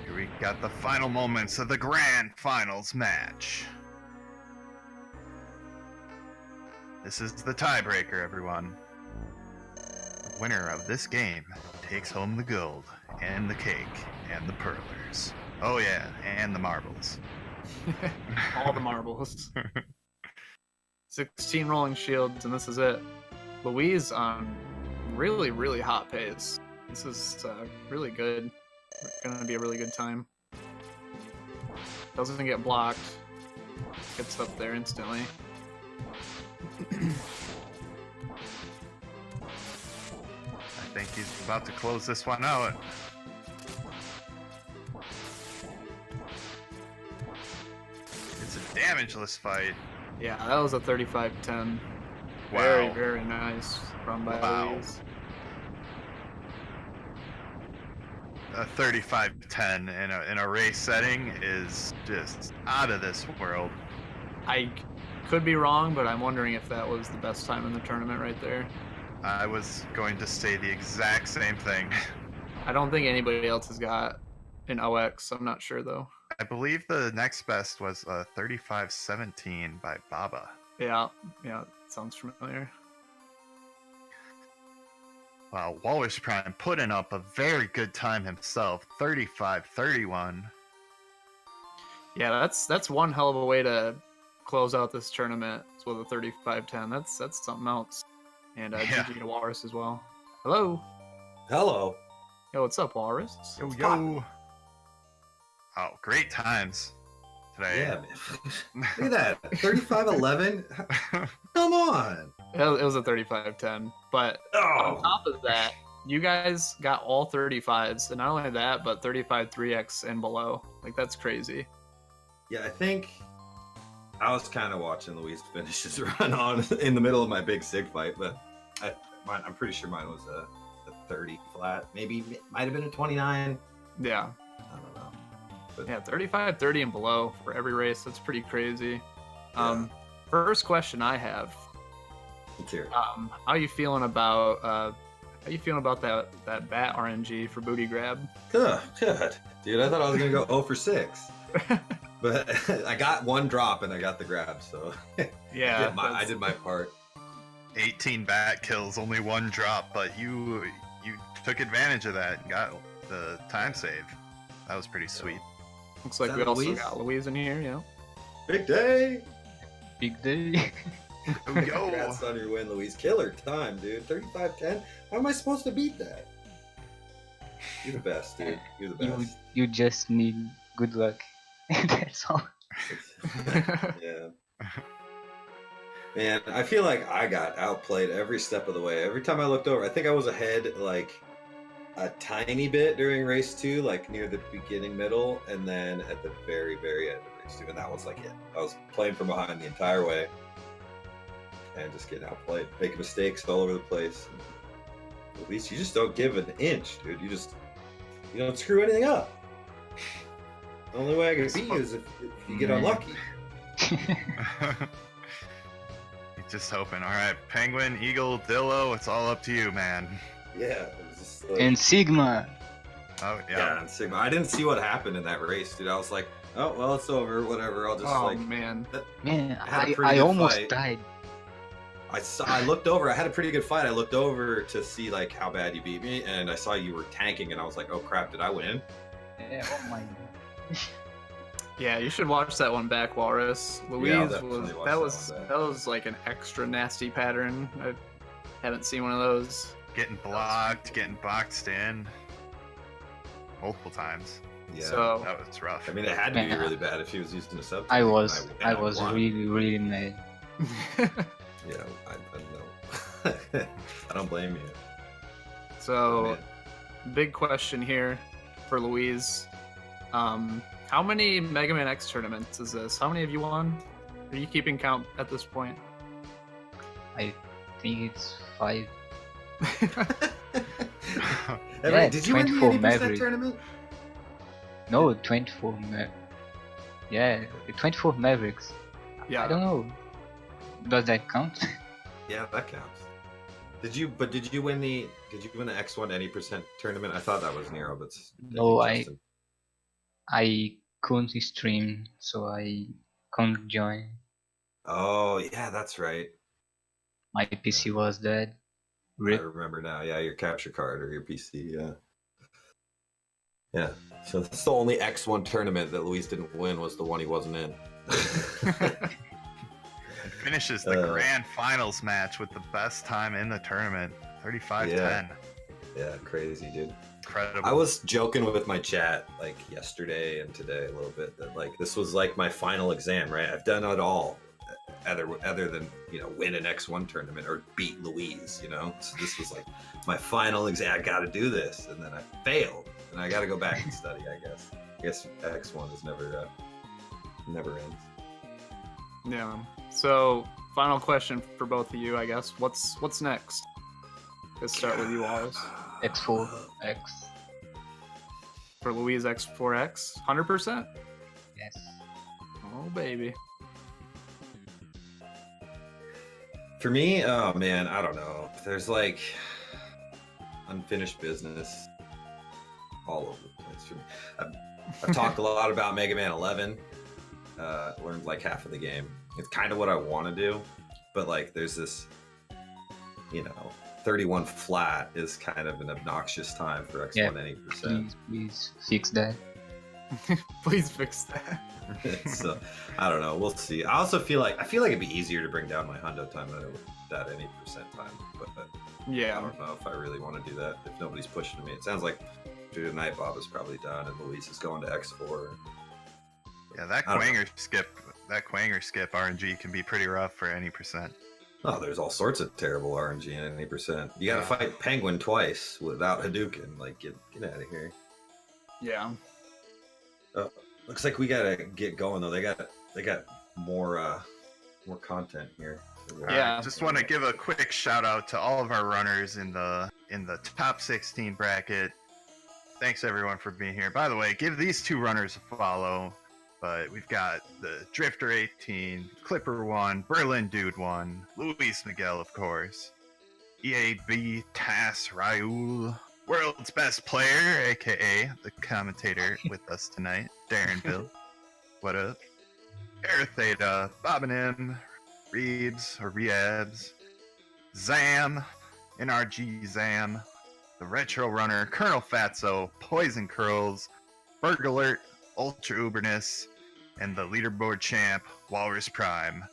Here we got the final moments of the grand finals match. This is the tiebreaker, everyone. The winner of this game takes home the gold, and the cake, and the pearlers. Oh yeah, and the marbles. All the marbles. 16 rolling shields, and this is it. Louise on really, really hot pace. This is really good. Gonna be a really good time. Doesn't get blocked. Gets up there instantly. I think he's about to close this one out. It's a damageless fight. Yeah, that was a 35-10. Wow. Very, very nice run by Louise. A 35-10 in a race setting is just out of this world. I could be wrong, but I'm wondering if that was the best time in the tournament right there. I was going to say the exact same thing. I don't think anybody else has got an OX. I'm not sure, though. I believe the next best was 35-17 by Baba. Yeah, sounds familiar. Wow, Walrus Prime putting up a very good time himself, 35-31. Yeah, that's one hell of a way to close out this tournament with a 35-10. That's something else. And GG to Walrus as well. Hello. Hello. Yo, what's up, Walrus? Yo. Oh, great times today. Yeah, man. Look at that. 35-11. Come on. It was a 35-10. But on top of that, you guys got all 35s. And not only that, but 35 3x and below. Like, that's crazy. Yeah, I think I was kind of watching Luis finish his run on in the middle of my big sig fight, but I'm pretty sure mine was a 30 flat. Maybe might have been a 29. Yeah. I don't know. But yeah, 35, 30 and below for every race. That's pretty crazy. First question I have. Let's hear it. How you feeling about that bat RNG for booty grab? Good. Dude, I thought I was gonna go 0 for 6. But I got one drop and I got the grab, so yeah, I did my part. 18 bat kills, only one drop, but you took advantage of that and got the time save. That was pretty sweet. Looks like we also got Louise in here, yeah. Big day! Big day. Congrats on your win, Luis. Killer time, dude. 35-10. How am I supposed to beat that? You're the best, dude. You're the best. You just need good luck. That's all. Yeah. Man, I feel like I got outplayed every step of the way. Every time I looked over, I think I was ahead like a tiny bit during race 2, like near the beginning, middle, and then at the very, very end of race 2, and that was like it. I was playing from behind the entire way and just getting outplayed, making mistakes all over the place. And at least you just don't give an inch, dude. You don't screw anything up. The only way I can beat you is if you get unlucky. Just hoping. All right, Penguin, Eagle, Dillo, it's all up to you, man. Yeah, it was just like... And Sigma. Oh Yeah, and Sigma. I didn't see what happened in that race, dude. I was like, oh well, it's over. Whatever. I'll just man. I almost died. I looked over. I had a pretty good fight. I looked over to see like how bad you beat me, and I saw you were tanking, and I was like, oh crap, did I win? Yeah, oh my. Yeah, you should watch that one back, Walrus. Yeah, I'll Louise definitely was watch that that one was like an extra nasty pattern. I haven't seen one of those. Getting blocked, getting boxed in multiple times. Yeah. So That was rough. I mean, it had to be Yeah. really bad if he was using a sub. I was and I was won. really mad. Yeah, I know. I don't blame you. so Man. big question here for Louise. How many Mega Man X tournaments is this? How many have you won? Are you keeping count at this point? I think it's 5. Everett, did you win the 24 80% Maverick. tournament? No, 24 Yeah, 24 Mavericks. Yeah. I don't know. Does that count? Yeah, that counts. Did you win the X1 80% tournament? I thought that was Nero, but No, Justin. I couldn't stream, so I couldn't join. Oh yeah, that's right. My PC was dead. I RIP. remember now. Yeah, your capture card or your PC. Yeah. Yeah. So that's the only X1 tournament that Luis didn't win was the one he wasn't in. And finishes the grand finals match with the best time in the tournament, 35-10. Yeah, crazy, dude. Incredible. I was joking with my chat like yesterday and today a little bit that like this was like my final exam, right? I've done it all, other than win an X1 tournament or beat Louise, So this was like my final exam. I got to do this, and then I failed, and I got to go back and study. I guess X1 is never ends. Yeah. So, final question for both of you, I guess. What's next? Let's start with you, Wallace. X4X. For Louise X4X, 100%? Yes. Oh, baby. For me, oh man, I don't know. There's like unfinished business all over the place for me. I've talked a lot about Mega Man 11. Learned like half of the game. It's kind of what I want to do, but like there's this, 31 flat is kind of an obnoxious time for X1 Yeah. 80%. Please fix that. Please fix that. So I don't know. We'll see. I also feel like it'd be easier to bring down my hundo time than it would that 80% time. But I Yeah. don't know if I really want to do that. If nobody's pushing me, it sounds like through tonight Bob is probably done and Luis is going to X4. Yeah, that I don't Quanger skip RNG can be pretty rough for any percent. Oh, there's all sorts of terrible RNG in 80%. You got to fight Penguin twice without Hadouken. Like, get out of here. Yeah. Looks like we gotta get going though. They got more content here. Yeah. Just want to give a quick shout out to all of our runners in the top 16 bracket. Thanks everyone for being here. By the way, give these two runners a follow. But we've got the Drifter 18, Clipper 1, Berlin Dude 1, LuizMiguel, of course, EAB Tass Raul, World's Best Player, aka the commentator with us tonight, Darren Bill. What up? Air Theta, Bob and M, Reebs or Reabs, Zam, NRG Zam, the Retro Runner, Colonel Fatso, Poison Curls, Berg Alert, Ultra Uberness, and the leaderboard champ, Walrus Prime.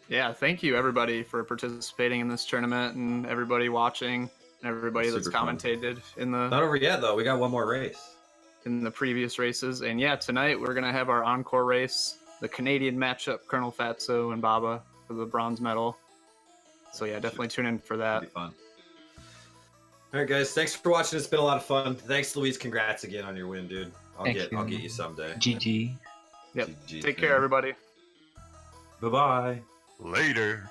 Yeah, thank you everybody for participating in this tournament and everybody watching and everybody that's Super fun. commentated in Not the over yet though. We got one more race. previous races. And yeah, tonight we're gonna have our encore race, the Canadian matchup, Colonel Fatso and Baba for the bronze medal. So yeah, definitely tune in for that. It'll be fun. All right, guys. Thanks for watching. It's been a lot of fun. Thanks, Luis. Congrats again on your win, dude. I'll get you someday. GG. Yep. GG, Take care, man. everybody. Bye-bye. Later.